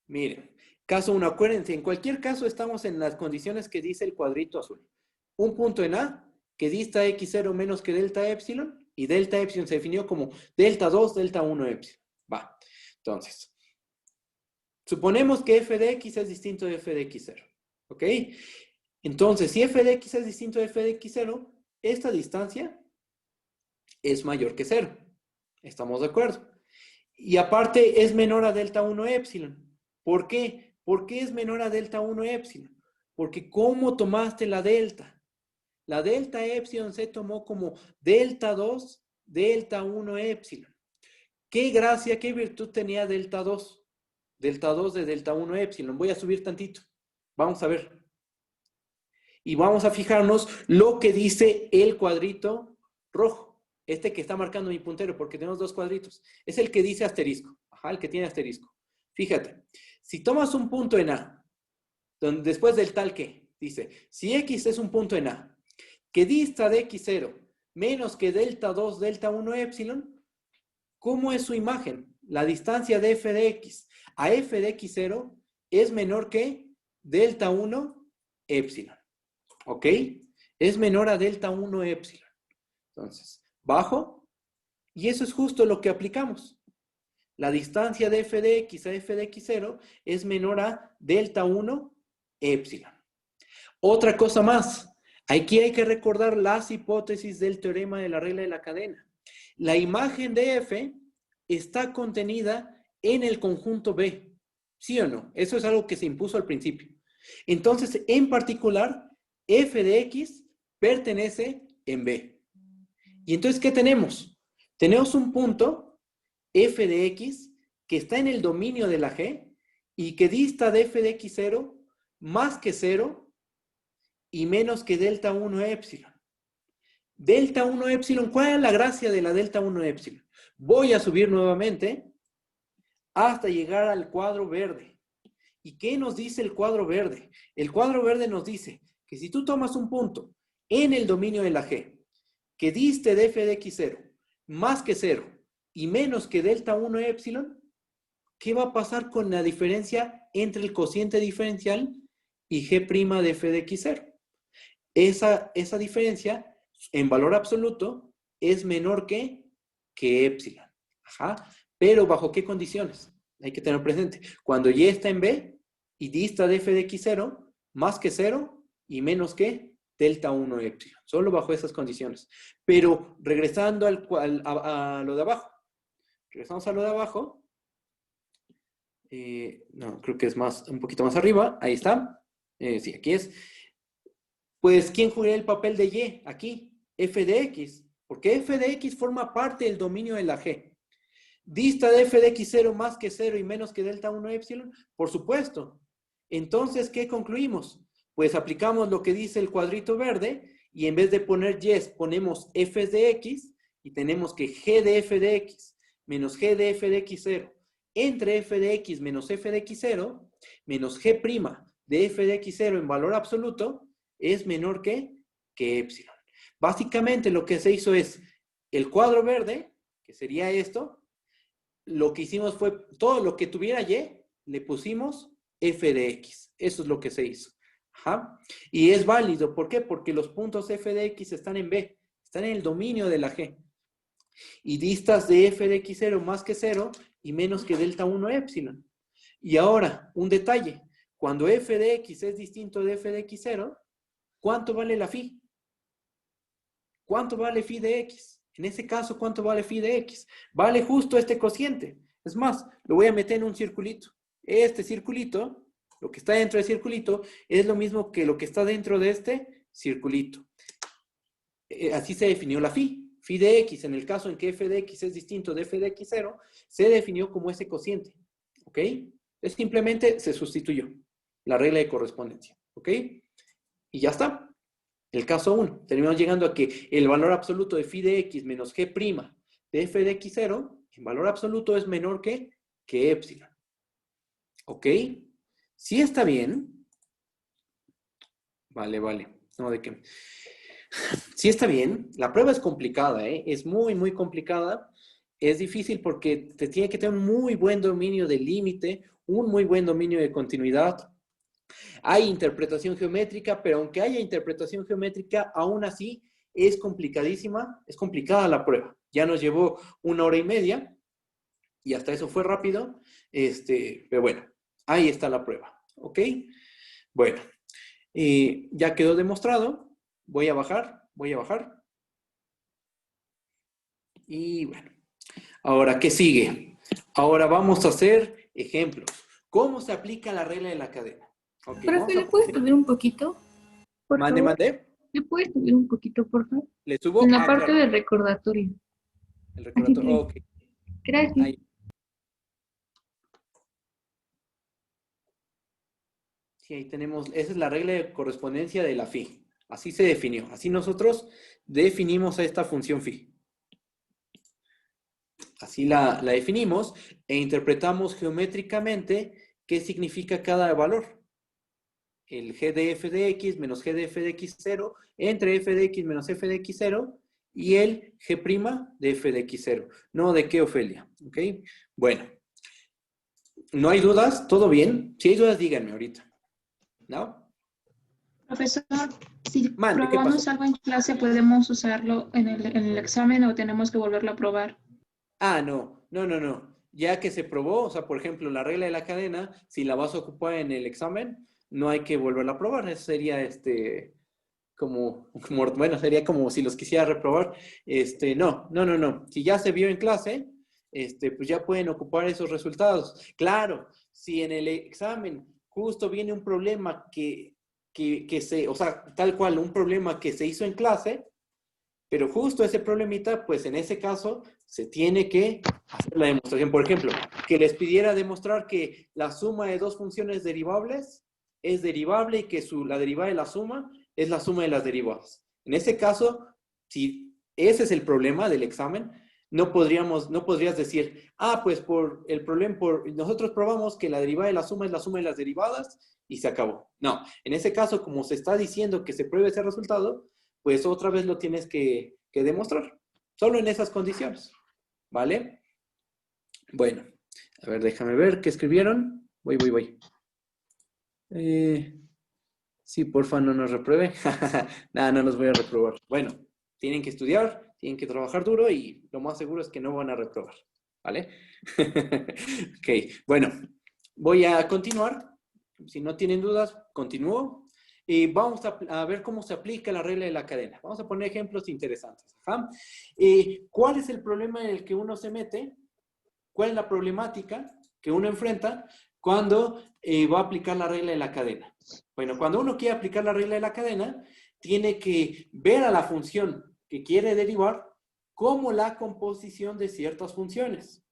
Miren, caso 1, acuérdense, en cualquier caso estamos en las condiciones que dice el cuadrito azul. Un punto en A que dista x0 menos que delta épsilon, y delta épsilon se definió como delta 2, delta 1 épsilon. Va. Entonces, suponemos que f de x es distinto de f de x0. ¿Ok? Entonces, si f de x es distinto de f de x0, esta distancia es mayor que 0. ¿Estamos de acuerdo? Y aparte es menor a delta 1 épsilon. ¿Por qué? ¿Por qué es menor a delta 1 épsilon? Porque ¿cómo tomaste la delta? La delta épsilon se tomó como delta 2, delta 1 épsilon. ¿Qué gracia, qué virtud tenía delta 2? Delta 2 de delta 1 épsilon. Voy a subir tantito. Vamos a ver. Y vamos a fijarnos lo que dice el cuadrito rojo. Este que está marcando mi puntero, porque tenemos dos cuadritos. Es el que dice asterisco. Ajá, el que tiene asterisco. Fíjate, si tomas un punto en A, donde después del tal que, dice, si X es un punto en A, que dista de X0 menos que delta 2, delta 1 épsilon, ¿cómo es su imagen? La distancia de f de x a f de x0 es menor que delta 1 épsilon. ¿Ok? Es menor a delta 1 épsilon. Entonces, bajo, y eso es justo lo que aplicamos. La distancia de f de x a f de x0 es menor a delta 1 épsilon. Otra cosa más. Aquí hay que recordar las hipótesis del teorema de la regla de la cadena. La imagen de f está contenida en el conjunto B. ¿Sí o no? Eso es algo que se impuso al principio. Entonces, en particular, f de x pertenece en B. Y entonces, ¿qué tenemos? Tenemos un punto, f de x, que está en el dominio de la G y que dista de f de x0 más que 0 y menos que delta 1 épsilon. Delta 1 épsilon, ¿cuál es la gracia de la delta 1 épsilon? Voy a subir nuevamente hasta llegar al cuadro verde. ¿Y qué nos dice el cuadro verde? El cuadro verde nos dice que si tú tomas un punto en el dominio de la G, que diste de f de x0 más que 0 y menos que delta 1 épsilon, ¿qué va a pasar con la diferencia entre el cociente diferencial y g' de f de x0? Esa diferencia en valor absoluto es menor que épsilon. Ajá. Pero ¿bajo qué condiciones? Hay que tener presente. Cuando y está en B y dista de f de x0 más que 0 y menos que delta 1 épsilon. Solo bajo esas condiciones. Pero regresando a lo de abajo. Regresamos a lo de abajo. No, creo que es un poquito más arriba. Ahí está. Sí, aquí es. Pues, ¿quién jugaría el papel de Y aquí? F de X. Porque F de X forma parte del dominio de la G. ¿Dista de F de X0 más que 0 y menos que delta 1 épsilon? Por supuesto. Entonces, ¿qué concluimos? Pues aplicamos lo que dice el cuadrito verde y en vez de poner Y, ponemos F de X y tenemos que G de F de X menos G de F de X0 entre F de X menos F de X0 menos G' de F de X0 en valor absoluto es menor que épsilon. Básicamente lo que se hizo es el cuadro verde, que sería esto, lo que hicimos fue todo lo que tuviera Y, le pusimos f de x. Eso es lo que se hizo. Ajá. Y es válido. ¿Por qué? Porque los puntos f de x están en B, están en el dominio de la G. Y distas de f de x0 más que 0 y menos que delta 1 épsilon. Y ahora, un detalle. Cuando f de x es distinto de f de x0, ¿cuánto vale la phi? ¿Cuánto vale phi de x? En ese caso, ¿cuánto vale phi de x? Vale justo este cociente. Es más, lo voy a meter en un circulito. Este circulito, lo que está dentro del circulito, es lo mismo que lo que está dentro de este circulito. Así se definió la phi. Phi de x, en el caso en que f de x es distinto de f de x0, se definió como ese cociente. ¿Ok? Es simplemente se sustituyó la regla de correspondencia. ¿Ok? Y ya está. El caso 1. Terminamos llegando a que el valor absoluto de phi de x menos g' de f de x0, en valor absoluto es menor que epsilon. ¿Ok? Si está bien. Vale. No, ¿de qué? Si está bien. La prueba es complicada, ¿eh? Es muy, muy complicada. Es difícil porque te tiene que tener un muy buen dominio del límite, un muy buen dominio de continuidad. Hay interpretación geométrica, pero aunque haya interpretación geométrica, aún así es complicadísima, es complicada la prueba. Ya nos llevó 1 hora y media y hasta eso fue rápido. Pero bueno, ahí está la prueba. ¿Ok? Bueno, ya quedó demostrado. Voy a bajar. Y bueno, ahora, ¿qué sigue? Ahora vamos a hacer ejemplos. ¿Cómo se aplica la regla de la cadena? Ok, vamos Profe, a ¿le puedes poner. subir un poquito? Por favor. Mande. ¿Le puedes subir un poquito, por favor? ¿Le subo? En la Ah, parte claro, del recordatorio. el Así recordatorio. que, Ok, gracias. ahí. Sí, ahí tenemos. Esa es la regla de correspondencia de la phi. Así se definió. Así nosotros definimos a esta función phi. Así la definimos e interpretamos geométricamente qué significa cada valor. El g de f de x menos g de f de x0 entre f de x menos f de x0 y el g' de f de x0. ¿No de qué, Ofelia? ¿Ok? Bueno. ¿No hay dudas? ¿Todo bien? Si hay dudas, díganme ahorita. ¿No? Profesor, si Mande, ¿qué pasó? probamos algo en clase, ¿podemos usarlo en el examen o tenemos que volverlo a probar? Ah, no. Ya que se probó, o sea, por ejemplo, la regla de la cadena, si la vas a ocupar en el examen, no hay que volverla a probar. Eso sería bueno, sería como si los quisiera reprobar. No. Si ya se vio en clase, pues ya pueden ocupar esos resultados. Claro, si en el examen justo viene un problema o sea, tal cual, un problema que se hizo en clase, pero justo ese problemita, pues en ese caso se tiene que hacer la demostración. Por ejemplo, que les pidiera demostrar que la suma de dos funciones derivables es derivable y que la derivada de la suma es la suma de las derivadas. En ese caso, si ese es el problema del examen, no podrías decir, pues por el problema, nosotros probamos que la derivada de la suma es la suma de las derivadas y se acabó. No, en ese caso, como se está diciendo que se pruebe ese resultado, pues otra vez lo tienes que demostrar. Solo en esas condiciones. ¿Vale? Bueno, a ver, déjame ver qué escribieron. Voy. Sí, porfa, no nos reprueben. Nada, no nos voy a reprobar. Bueno, tienen que estudiar, tienen que trabajar duro y lo más seguro es que no van a reprobar. ¿Vale? Ok, bueno, voy a continuar. Si no tienen dudas, continúo. Y vamos a ver cómo se aplica la regla de la cadena. Vamos a poner ejemplos interesantes. Ajá. ¿Cuál es el problema en el que uno se mete? ¿Cuál es la problemática que uno enfrenta cuando va a aplicar la regla de la cadena? Bueno, cuando uno quiere aplicar la regla de la cadena, tiene que ver a la función que quiere derivar como la composición de ciertas funciones.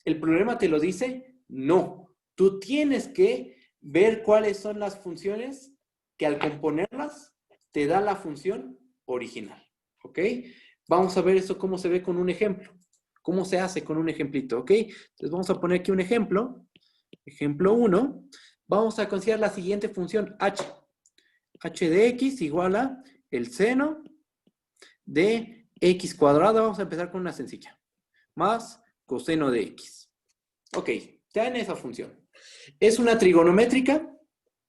¿El problema te lo dice? No. Tú tienes que ver cuáles son las funciones que al componerlas te da la función original. ¿Ok? Vamos a ver eso cómo se ve con un ejemplo. ¿Cómo se hace con un ejemplito? ¿Ok? Entonces vamos a poner aquí un ejemplo. Ejemplo 1. Vamos a considerar la siguiente función h. h de x igual a el seno de x cuadrado. Vamos a empezar con una sencilla. Más coseno de x. Ok, ya en esa función. ¿Es una trigonométrica?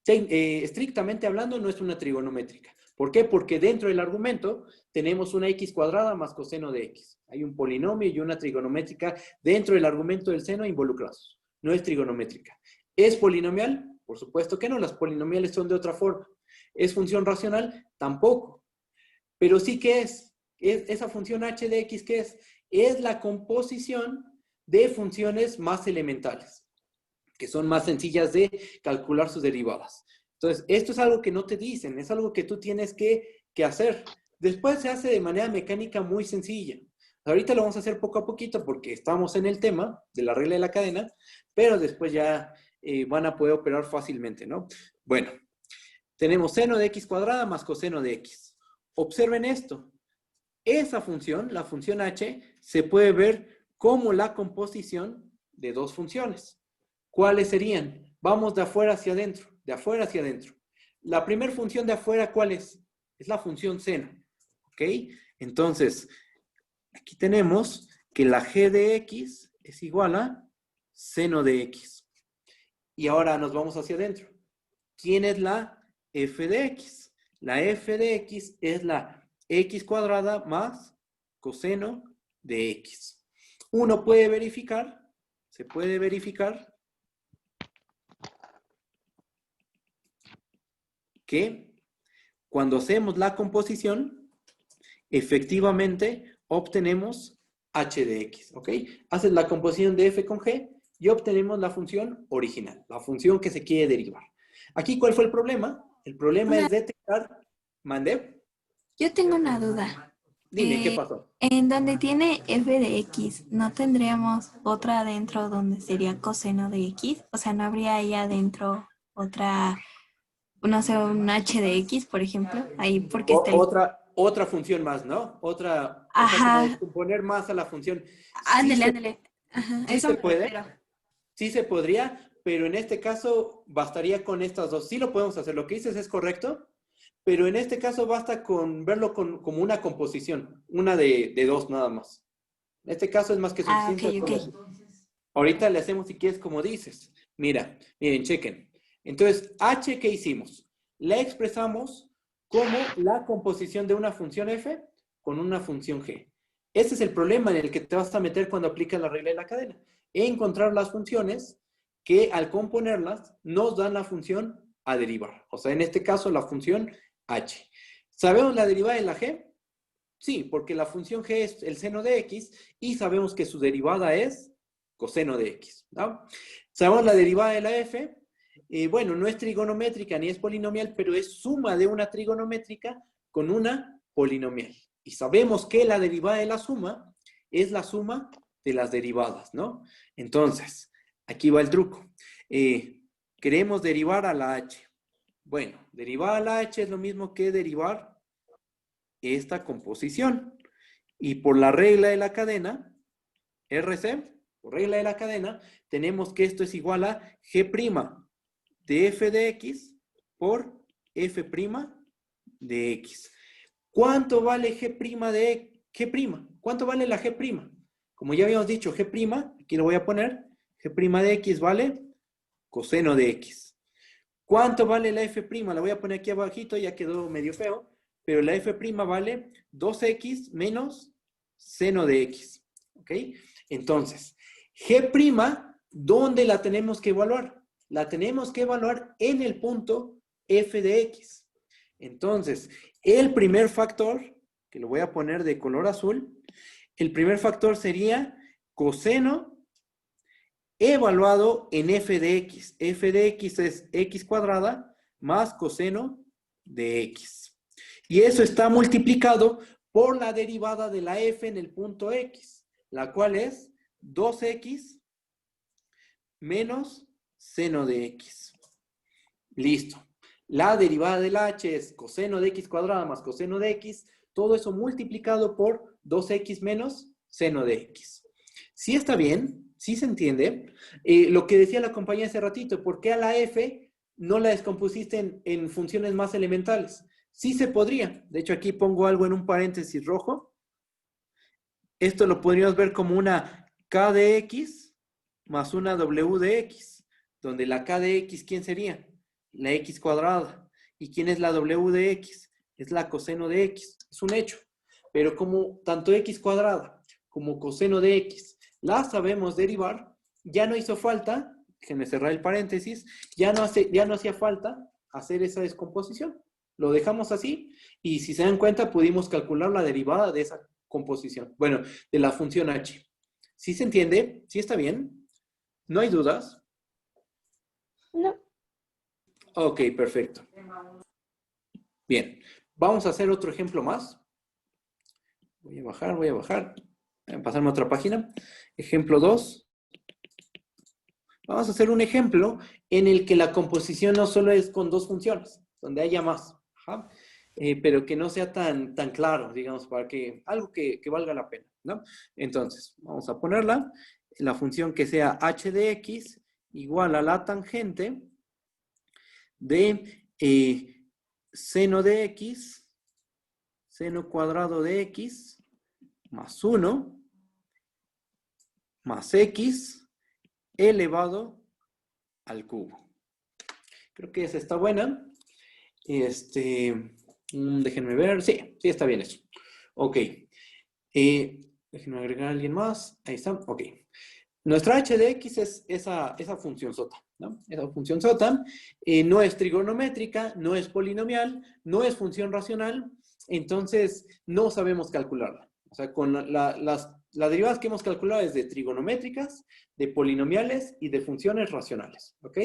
Estrictamente hablando, no es una trigonométrica. ¿Por qué? Porque dentro del argumento tenemos una x cuadrada más coseno de x. Hay un polinomio y una trigonométrica dentro del argumento del seno involucrados. No es trigonométrica. ¿Es polinomial? Por supuesto que no. Las polinomiales son de otra forma. ¿Es función racional? Tampoco. Pero sí que es esa función h de x, ¿qué es? Es la composición de funciones más elementales, que son más sencillas de calcular sus derivadas. Entonces, esto es algo que no te dicen, es algo que tú tienes que hacer. Después se hace de manera mecánica muy sencilla. Ahorita lo vamos a hacer poco a poquito porque estamos en el tema de la regla de la cadena, pero después ya van a poder operar fácilmente, ¿no? Bueno, tenemos seno de x cuadrada más coseno de x. Observen esto. Esa función, la función h, se puede ver como la composición de dos funciones. ¿Cuáles serían? Vamos de afuera hacia adentro, de afuera hacia adentro. La primera función de afuera, ¿cuál es? Es la función seno, ¿ok? Entonces, aquí tenemos que la g de x es igual a seno de x. Y ahora nos vamos hacia adentro. ¿Quién es la f de x? La f de x es la x cuadrada más coseno de x. Uno puede verificar, se puede verificar que cuando hacemos la composición, efectivamente obtenemos h de x, ¿ok? Haces la composición de f con g y obtenemos la función original, la función que se quiere derivar. Aquí, ¿cuál fue el problema? El problema es detectar... ¿Mande? Yo tengo una duda. Dime, ¿qué pasó? En donde tiene f de x, ¿no tendríamos otra adentro donde sería coseno de x? O sea, ¿no habría ahí adentro otra, no sé, un h de x, por ejemplo? Ahí porque está el... Otra función más, ¿no? Otra, o sea, Ajá. como componer más a la función. Ándale, ándale. Ajá, Sí eso se me puede. refiero. Sí se podría, pero en este caso bastaría con estas dos. Sí lo podemos hacer. Lo que dices es correcto, pero en este caso basta con verlo como una composición, una de dos nada más. En este caso es más que Ah, suficiente. ok. Ahorita le hacemos si quieres como dices. Miren, chequen. Entonces, h, ¿qué hicimos? La expresamos como la composición de una función f con una función g. Ese es el problema en el que te vas a meter cuando aplicas la regla de la cadena. Encontrar las funciones que al componerlas nos dan la función a derivar. O sea, en este caso la función h. ¿Sabemos la derivada de la g? Sí, porque la función g es el seno de x y sabemos que su derivada es coseno de x, ¿no? Sabemos la derivada de la f. Bueno, no es trigonométrica ni es polinomial, pero es suma de una trigonométrica con una polinomial. Y sabemos que la derivada de la suma es la suma de las derivadas, ¿no? Entonces, aquí va el truco. Queremos derivar a la h. Bueno, derivar a la h es lo mismo que derivar esta composición. Y por la regla de la cadena, RC, por regla de la cadena, tenemos que esto es igual a g' de f de x por f' de x. ¿Cuánto vale g' de g'? ¿Cuánto vale la g'? Como ya habíamos dicho, g', aquí lo voy a poner, g' de x vale coseno de x. ¿Cuánto vale la f'? La voy a poner aquí abajito, ya quedó medio feo, pero la f' vale 2x menos seno de x. ¿Ok? Entonces, g', ¿dónde la tenemos que evaluar? La tenemos que evaluar en el punto f de x. Entonces, el primer factor, que lo voy a poner de color azul, el primer factor sería coseno evaluado en f de x. F de x es x cuadrada más coseno de x. Y eso está multiplicado por la derivada de la f en el punto x, la cual es 2x menos seno de x. Listo. La derivada de la h es coseno de x cuadrada más coseno de x. Todo eso multiplicado por 2x menos seno de x. ¿Sí está bien? ¿Sí se entiende? Lo que decía la compañía hace ratito, ¿por qué a la f no la descompusiste en funciones más elementales? Sí se podría. De hecho, aquí pongo algo en un paréntesis rojo. Esto lo podríamos ver como una k de x más una w de x, donde la k de x, ¿quién sería? La x cuadrada. ¿Y quién es la w de x? Es la coseno de x. Es un hecho. Pero como tanto x cuadrada como coseno de x la sabemos derivar, ya no hizo falta, déjenme cerrar el paréntesis, ya no hacía falta hacer esa descomposición. Lo dejamos así y si se dan cuenta pudimos calcular la derivada de esa composición. Bueno, de la función h. ¿Sí se entiende? ¿Sí está bien? ¿No hay dudas? No. Ok, perfecto. Bien, vamos a hacer otro ejemplo más. Voy a bajar. Voy a pasarme a otra página. Ejemplo 2. Vamos a hacer un ejemplo en el que la composición no solo es con dos funciones, donde haya más, ajá, pero que no sea tan claro, digamos, para que algo que valga la pena, ¿no? Entonces, vamos a ponerla, la función que sea h de x igual a la tangente de seno de x, seno cuadrado de x, más 1, más x, elevado al cubo. Creo que esa está buena. Déjenme ver. Sí, está bien eso. Ok. Déjenme agregar a alguien más. Ahí está. Ok. Nuestra h de x es esa función sota, ¿no? Esa función sota no es trigonométrica, no es polinomial, no es función racional, entonces no sabemos calcularla. O sea, con las derivadas que hemos calculado es de trigonométricas, de polinomiales y de funciones racionales, ¿ok?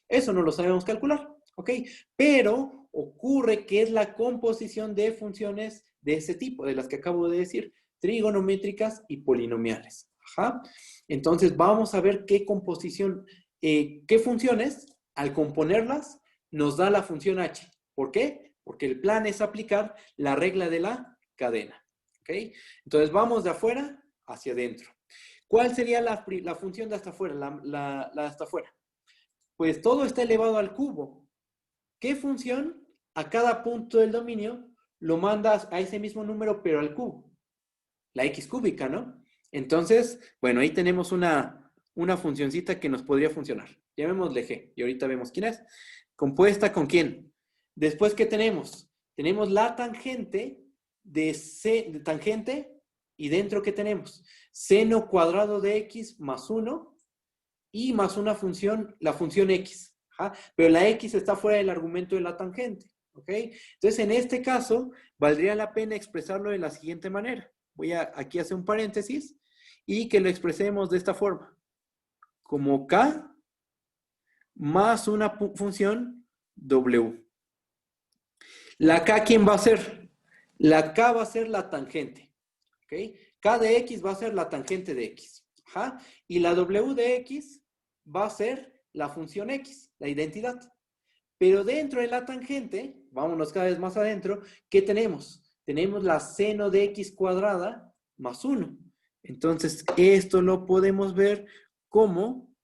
Eso no lo sabemos calcular, ¿ok? Pero ocurre que es la composición de funciones de ese tipo, de las que acabo de decir, trigonométricas y polinomiales. Ajá. Entonces vamos a ver qué composición, qué funciones, al componerlas, nos da la función h. ¿Por qué? Porque el plan es aplicar la regla de la cadena. ¿Ok? Entonces vamos de afuera hacia adentro. ¿Cuál sería la función de hasta afuera? La de hasta afuera. Pues todo está elevado al cubo. ¿Qué función a cada punto del dominio lo mandas a ese mismo número, pero al cubo? La x cúbica, ¿no? Entonces, bueno, ahí tenemos una funcioncita que nos podría funcionar. Llamémosle g, y ahorita vemos quién es. ¿Compuesta con quién? Después, ¿qué tenemos? Tenemos la tangente de tangente, y dentro, ¿qué tenemos? Seno cuadrado de x más 1, y más una función, la función x. ¿Ja? Pero la x está fuera del argumento de la tangente. ¿Ok? Entonces, en este caso, valdría la pena expresarlo de la siguiente manera. Voy a aquí hacer un paréntesis y que lo expresemos de esta forma. Como k más una función w. La k, ¿quién va a ser? La k va a ser la tangente. ¿Ok? K de x va a ser la tangente de x. Ajá. Y la w de x va a ser la función x, la identidad. Pero dentro de la tangente, vámonos cada vez más adentro, ¿qué tenemos? Tenemos la seno de x cuadrada más 1. Entonces, esto lo podemos ver como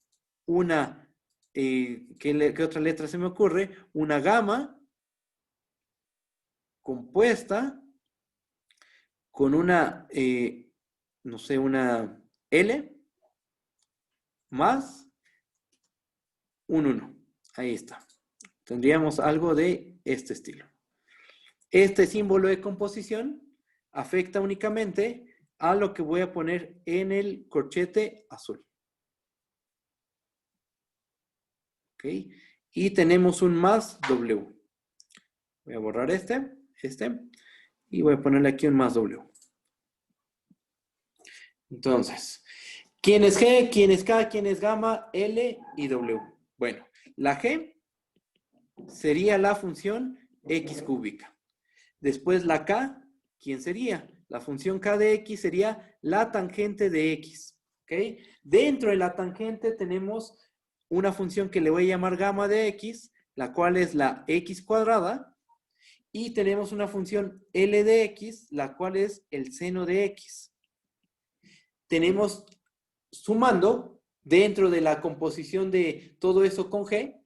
una, ¿qué otra letra se me ocurre? Una gamma compuesta con una, no sé, una L más un 1. Ahí está. Tendríamos algo de este estilo. Este símbolo de composición afecta únicamente a lo que voy a poner en el corchete azul. ¿Ok? Y tenemos un más W. Voy a borrar este, y voy a ponerle aquí un más W. Entonces, ¿quién es G? ¿Quién es K? ¿Quién es gamma? L y W. Bueno, la G sería la función x cúbica. Después la k, ¿quién sería? La función k de x sería la tangente de x. ¿Ok? Dentro de la tangente tenemos una función que le voy a llamar gamma de x, la cual es la x cuadrada. Y tenemos una función L de x, la cual es el seno de x. Tenemos, sumando, dentro de la composición de todo eso con G,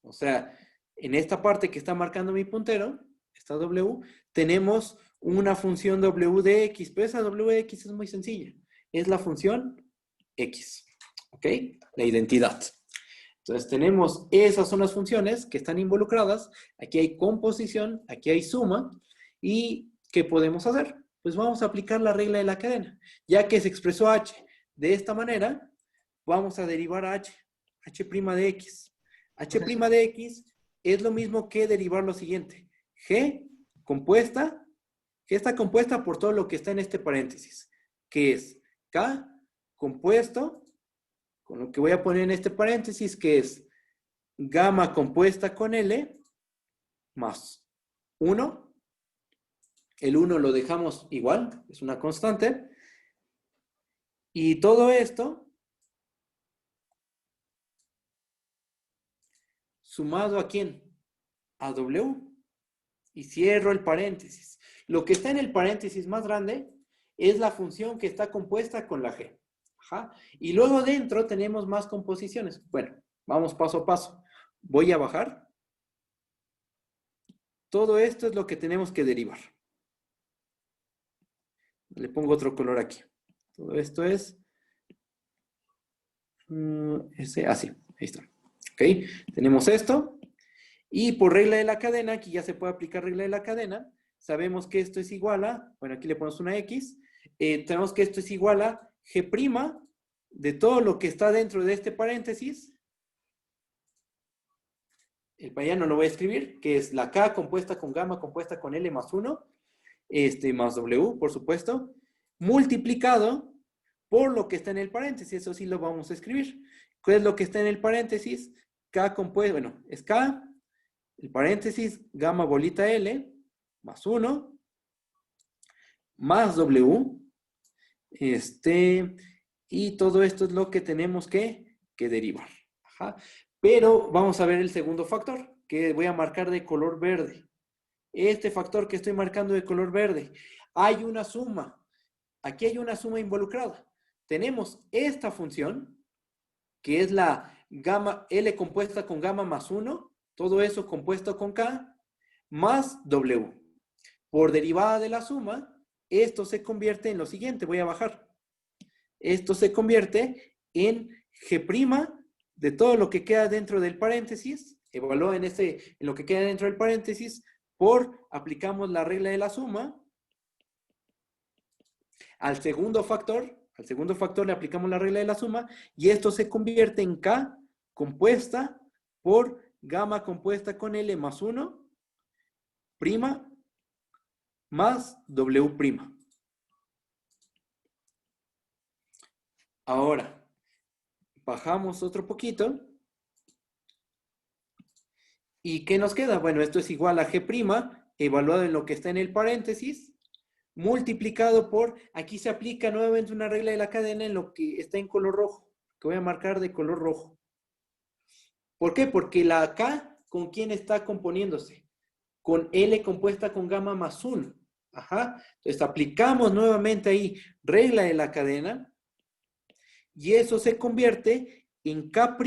o sea, en esta parte que está marcando mi puntero, esta W, tenemos una función W de x, pero esa W de x es muy sencilla. Es la función x, ¿ok? La identidad. Entonces tenemos, esas son las funciones que están involucradas. Aquí hay composición, aquí hay suma. ¿Y qué podemos hacer? Pues vamos a aplicar la regla de la cadena. Ya que se expresó h de esta manera, vamos a derivar a h de x. H' de x es lo mismo que derivar lo siguiente. G compuesta, G está compuesta por todo lo que está en este paréntesis, que es K compuesto, con lo que voy a poner en este paréntesis, que es gamma compuesta con L, más 1. El 1 lo dejamos igual, es una constante. Y todo esto sumado ¿a quién? A W. Y cierro el paréntesis. Lo que está en el paréntesis más grande es la función que está compuesta con la G. Ajá. Y luego dentro tenemos más composiciones. Bueno, vamos paso a paso. Voy a bajar. Todo esto es lo que tenemos que derivar. Le pongo otro color aquí. Todo esto es así. Ahí está. ¿Ok? Tenemos esto. Y por regla de la cadena, aquí ya se puede aplicar regla de la cadena. Sabemos que esto es igual a, bueno, aquí le ponemos una X. Tenemos que esto es igual a G' de todo lo que está dentro de este paréntesis. Ya no lo voy a escribir, que es la K compuesta con gamma compuesta con L más 1, más W, por supuesto, multiplicado por lo que está en el paréntesis. Eso sí lo vamos a escribir. ¿Qué es lo que está en el paréntesis? K compuesta, bueno, es K, el paréntesis, gamma bolita L, más 1, más W, y todo esto es lo que tenemos que derivar. Ajá. Pero vamos a ver el segundo factor, que voy a marcar de color verde. Este factor que estoy marcando de color verde, hay una suma. Aquí hay una suma involucrada. Tenemos esta función, que es la gamma L compuesta con gamma más 1, todo eso compuesto con K, más W. Por derivada de la suma, esto se convierte en lo siguiente. Voy a bajar. Esto se convierte en G' de todo lo que queda dentro del paréntesis. Evalúa en lo que queda dentro del paréntesis. Aplicamos la regla de la suma. Al segundo factor le aplicamos la regla de la suma. Y esto se convierte en K compuesta por gamma compuesta con L más 1, prima, más W'. Ahora, bajamos otro poquito. ¿Y qué nos queda? Bueno, esto es igual a G', evaluado en lo que está en el paréntesis, multiplicado por, aquí se aplica nuevamente una regla de la cadena en lo que está en color rojo, que voy a marcar de color rojo. ¿Por qué? Porque la K, ¿con quién está componiéndose? Con L compuesta con gamma más 1. Ajá. Entonces aplicamos nuevamente ahí regla de la cadena y eso se convierte en K',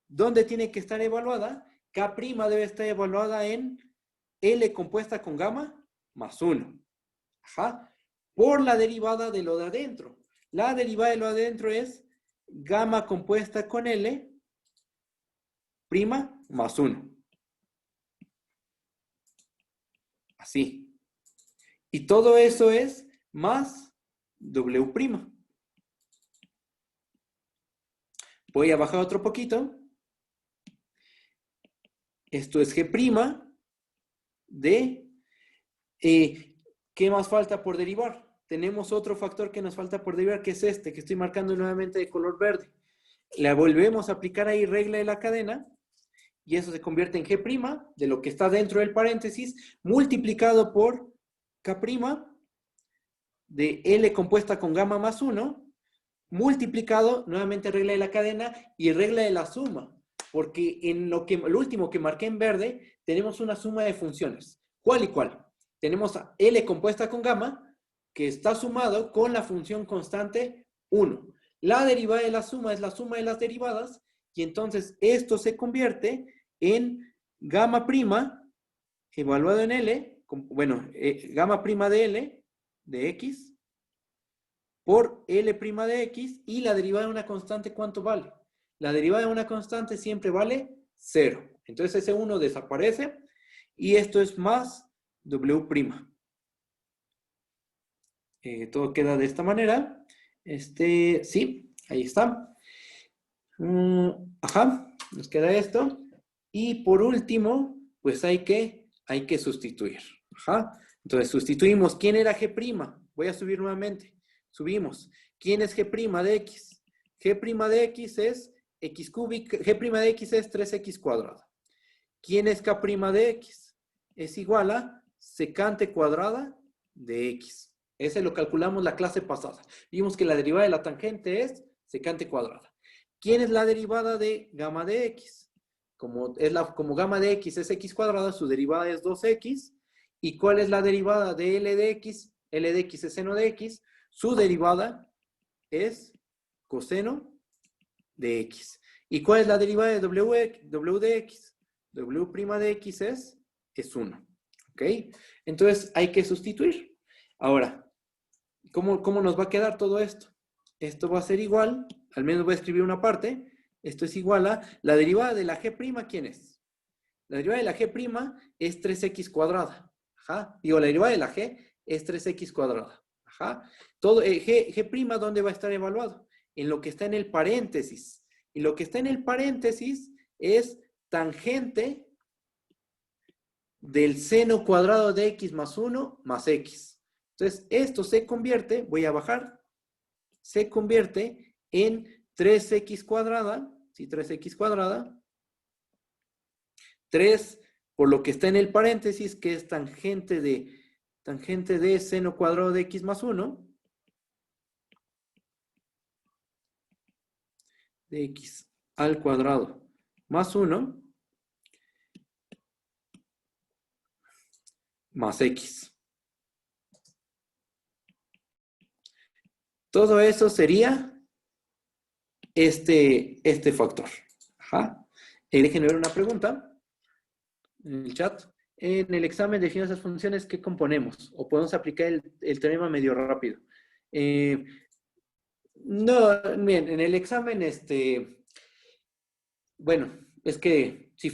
¿dónde tiene que estar evaluada? K' debe estar evaluada en L compuesta con gamma más 1. Ajá. Por la derivada de lo de adentro. La derivada de lo de adentro es gamma compuesta con L prima más 1. Así. Y todo eso es más W'. Voy a bajar otro poquito. Esto es G' de... ¿qué más falta por derivar? Tenemos otro factor que nos falta por derivar, que es este, que estoy marcando nuevamente de color verde. Le volvemos a aplicar ahí regla de la cadena. Y eso se convierte en G' de lo que está dentro del paréntesis, multiplicado por K' de L compuesta con gamma más 1, multiplicado, nuevamente regla de la cadena y regla de la suma. Porque en lo último que marqué en verde, tenemos una suma de funciones. ¿Cuál y cuál? Tenemos a L compuesta con gamma, que está sumado con la función constante 1. La derivada de la suma es la suma de las derivadas, y entonces esto se convierte en gamma prima evaluado en L, gamma prima de L de X por L prima de X y la derivada de una constante, ¿cuánto vale? La derivada de una constante siempre vale 0. Entonces ese 1 desaparece y esto es más W'. Todo queda de esta manera. Sí, ahí está. Ajá, nos queda esto. Y por último, pues hay que sustituir. Ajá. Entonces sustituimos. ¿Quién era G'? Voy a subir nuevamente. Subimos. ¿Quién es G' de X? G' de X es X cúbica. G' de X es 3X cuadrada. ¿Quién es K' de X? Es igual a secante cuadrada de X. Ese lo calculamos la clase pasada. Vimos que la derivada de la tangente es secante cuadrada. ¿Quién es la derivada de gamma de X? como gamma de x es x cuadrada, su derivada es 2x. ¿Y cuál es la derivada de L de x? L de x es seno de x. Su derivada es coseno de x. ¿Y cuál es la derivada de w de x? W' de x es 1. ¿Ok? Entonces hay que sustituir. Ahora, ¿cómo nos va a quedar todo esto? Esto va a ser igual, al menos voy a escribir una parte. Esto es igual a la derivada de la g', ¿quién es? La derivada de la g' es 3x cuadrada. Ajá. Digo, la derivada de la g es 3x cuadrada. Ajá. Todo, g', ¿dónde va a estar evaluado? En lo que está en el paréntesis. Y lo que está en el paréntesis es tangente del seno cuadrado de x más 1 más x. Entonces, esto se convierte, voy a bajar, se convierte en 3x cuadrada, ¿sí? 3x cuadrada, 3 por lo que está en el paréntesis, que es tangente de seno cuadrado de x más 1, de x al cuadrado más 1, más x. Todo eso sería este factor. Ajá. Déjenme ver una pregunta en el chat. En el examen de finanzas funciones, ¿qué componemos? ¿O podemos aplicar el teorema medio rápido? No, bien, en el examen, bueno, es que si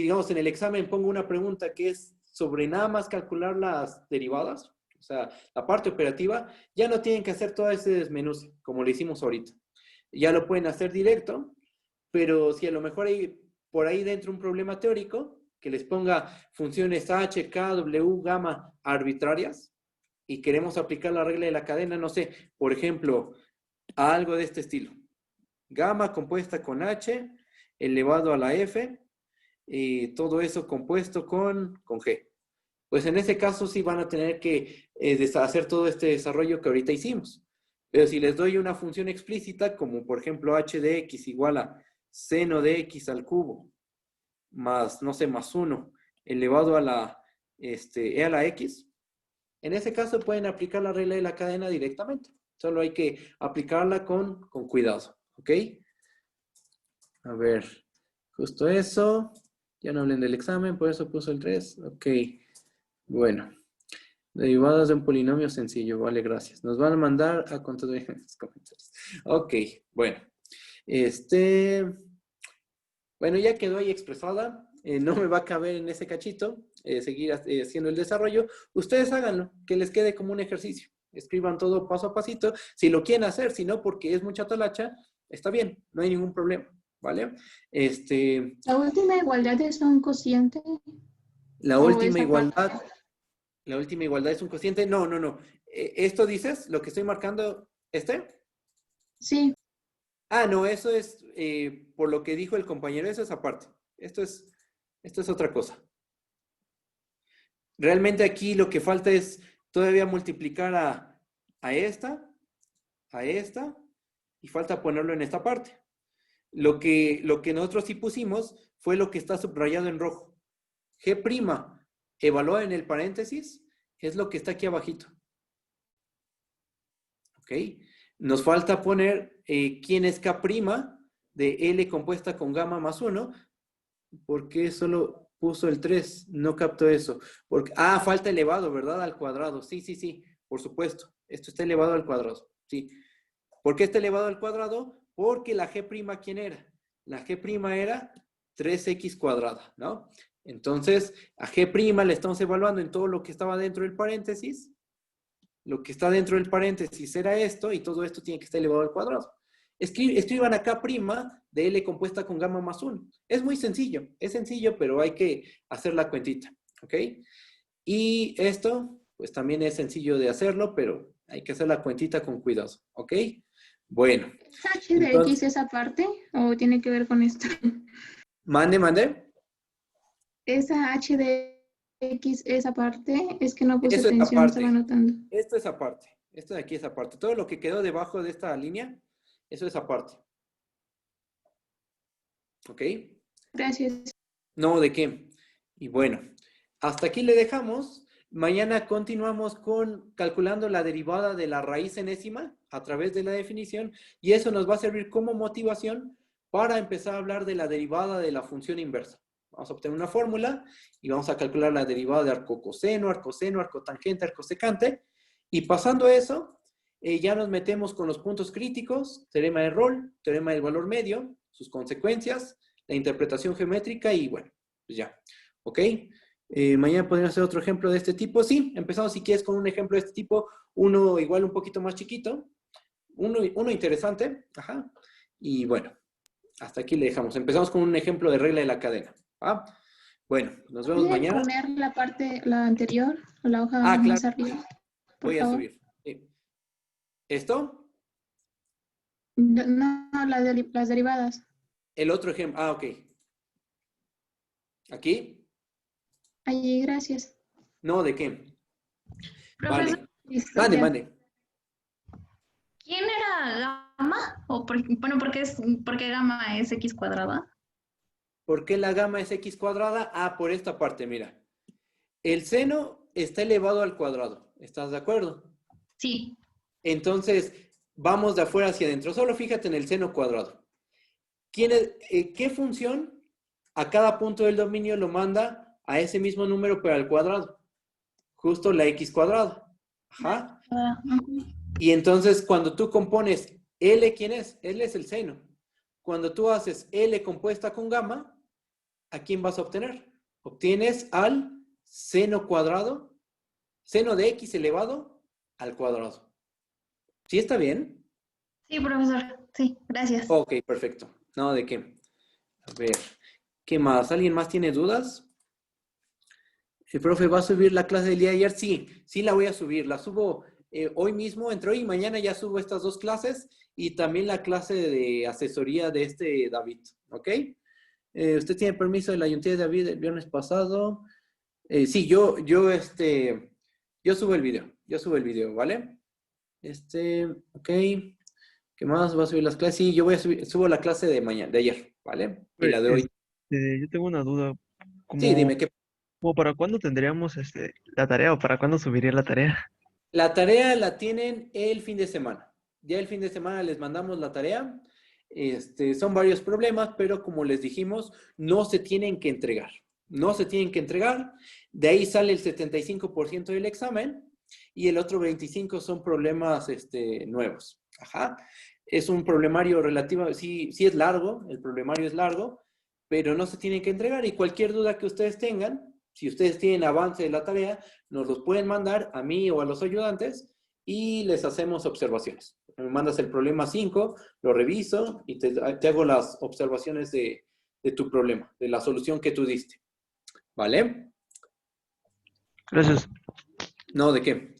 digamos en el examen pongo una pregunta que es sobre nada más calcular las derivadas, o sea, la parte operativa, ya no tienen que hacer todo ese desmenuce, como lo hicimos ahorita. Ya lo pueden hacer directo, pero si a lo mejor hay por ahí dentro un problema teórico, que les ponga funciones h, k, w, gamma arbitrarias, y queremos aplicar la regla de la cadena, no sé, por ejemplo, a algo de este estilo. Gamma compuesta con h, elevado a la f, y todo eso compuesto con g. Pues en ese caso sí van a tener que hacer todo este desarrollo que ahorita hicimos. Pero si les doy una función explícita, como por ejemplo h de x igual a seno de x al cubo, más, no sé, más 1, elevado a la, e a la x, en ese caso pueden aplicar la regla de la cadena directamente. Solo hay que aplicarla con cuidado, ¿ok? A ver, justo eso. Ya no hablen del examen, por eso puso el 3. Ok, bueno. Derivadas de un polinomio sencillo, vale, gracias. Nos van a mandar a contestar en los comentarios. Ok, bueno. Bueno, ya quedó ahí expresada. No me va a caber en ese cachito seguir haciendo el desarrollo. Ustedes háganlo, que les quede como un ejercicio. Escriban todo paso a pasito. Si lo quieren hacer, si no, porque es mucha talacha, está bien, no hay ningún problema, ¿vale? ¿La última igualdad es un cociente? La ¿O última esa igualdad... parte? La última igualdad es un cociente. No. ¿Esto dices? ¿Lo que estoy marcando? Sí. Ah, no, eso es, por lo que dijo el compañero, eso es aparte. Esto es otra cosa. Realmente aquí lo que falta es todavía multiplicar a esta, y falta ponerlo en esta parte. Lo que nosotros sí pusimos fue lo que está subrayado en rojo. G' evaluado en el paréntesis es lo que está aquí abajito. ¿Ok? Nos falta poner quién es K' de L compuesta con gamma más 1. ¿Por qué solo puso el 3? No capto eso. Falta elevado, ¿verdad? Al cuadrado. Sí, por supuesto. Esto está elevado al cuadrado. Sí. ¿Por qué está elevado al cuadrado? Porque la G', ¿quién era? La G' era 3x cuadrada, ¿no? Entonces, a G' le estamos evaluando en todo lo que estaba dentro del paréntesis. Lo que está dentro del paréntesis era esto, y todo esto tiene que estar elevado al cuadrado. Escriban a K' de L compuesta con gamma más 1. Es muy sencillo, pero hay que hacer la cuentita, ¿ok? Y esto, pues también es sencillo de hacerlo, pero hay que hacer la cuentita con cuidado, ¿ok? Bueno. ¿Es h de x esa parte o tiene que ver con esto? Mande. Esa h de x esa parte, es que no puse Eso es atención, aparte. estaba anotando. Esto es aparte. Esto de aquí es aparte. Todo lo que quedó debajo de esta línea, eso es aparte. ¿Ok? Gracias. No, ¿de qué? Y bueno, hasta aquí le dejamos. Mañana continuamos con calculando la derivada de la raíz enésima a través de la definición y eso nos va a servir como motivación para empezar a hablar de la derivada de la función inversa. Vamos a obtener una fórmula y vamos a calcular la derivada de arcocoseno, arcoseno, arcotangente, arcosecante. Y pasando eso, ya nos metemos con los puntos críticos, teorema de Rolle, teorema del valor medio, sus consecuencias, la interpretación geométrica y bueno, pues ya. ¿Ok? Mañana podríamos hacer otro ejemplo de este tipo. Sí, empezamos si quieres con un ejemplo de este tipo, uno igual un poquito más chiquito, uno interesante, ajá. Y bueno, hasta aquí le dejamos. Empezamos con un ejemplo de regla de la cadena. ¿Va? Bueno, nos vemos ¿Pueden mañana. poner la anterior, la hoja Ah, más claro. arriba? Por Voy a favor. subir. ¿Esto? No, las derivadas. El otro ejemplo. Ah, ok. ¿Aquí? Allí, gracias. No, ¿de qué? Profesor, Vale. Listo, Mande, ya. mande. ¿quién era gamma? Bueno, ¿por qué gamma es x cuadrada? ¿Por qué la gama es x cuadrada? Ah, por esta parte, mira. El seno está elevado al cuadrado. ¿Estás de acuerdo? Sí. Entonces, vamos de afuera hacia adentro. Solo fíjate en el seno cuadrado. ¿Qué función a cada punto del dominio lo manda a ese mismo número, pero al cuadrado? Justo la x cuadrada. Ajá. Y entonces, cuando tú compones L, ¿quién es? L es el seno. Cuando tú haces L compuesta con gamma, ¿a quién vas a obtener? Obtienes al seno cuadrado, seno de x elevado al cuadrado. ¿Sí está bien? Sí, profesor. Sí, gracias. Ok, perfecto. No, ¿de qué? A ver, ¿qué más? ¿Alguien más tiene dudas? ¿El profe va a subir la clase del día de ayer? Sí, sí la voy a subir. La subo hoy mismo, entre hoy y mañana ya subo estas dos clases y también la clase de asesoría de este David, ¿ok? ¿Usted tiene permiso de la ayuntía de David el viernes pasado? Sí, yo subo el video. Yo subo el video, ¿vale? Ok. ¿Qué más? ¿Va a subir las clases? Sí, yo subo la clase de mañana, de ayer, ¿vale? Y la de hoy. Yo tengo una duda. Sí, dime, ¿Como para cuándo tendríamos la tarea o para cuándo subiría la tarea? La tarea la tienen el fin de semana. Ya el fin de semana les mandamos la tarea. Son varios problemas, pero como les dijimos, no se tienen que entregar. No se tienen que entregar. De ahí sale el 75% del examen y el otro 25% son problemas nuevos. Ajá. Es un problemario relativo, sí es largo, el problemario es largo, pero no se tienen que entregar y cualquier duda que ustedes tengan, si ustedes tienen avance de la tarea, nos los pueden mandar a mí o a los ayudantes y les hacemos observaciones. Me mandas el problema 5, lo reviso y te hago las observaciones de tu problema, de la solución que tú diste. ¿Vale? Gracias. No, ¿de qué?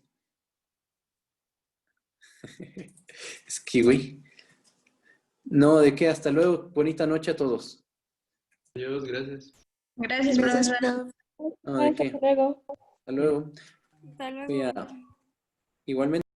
Es kiwi. No, ¿de qué? Hasta luego. Bonita noche a todos. Adiós, gracias. Gracias, Gracias, profesor. prof. No, ¿de qué? Hasta luego. Hasta luego. Hasta luego. Voy a- Igualmente.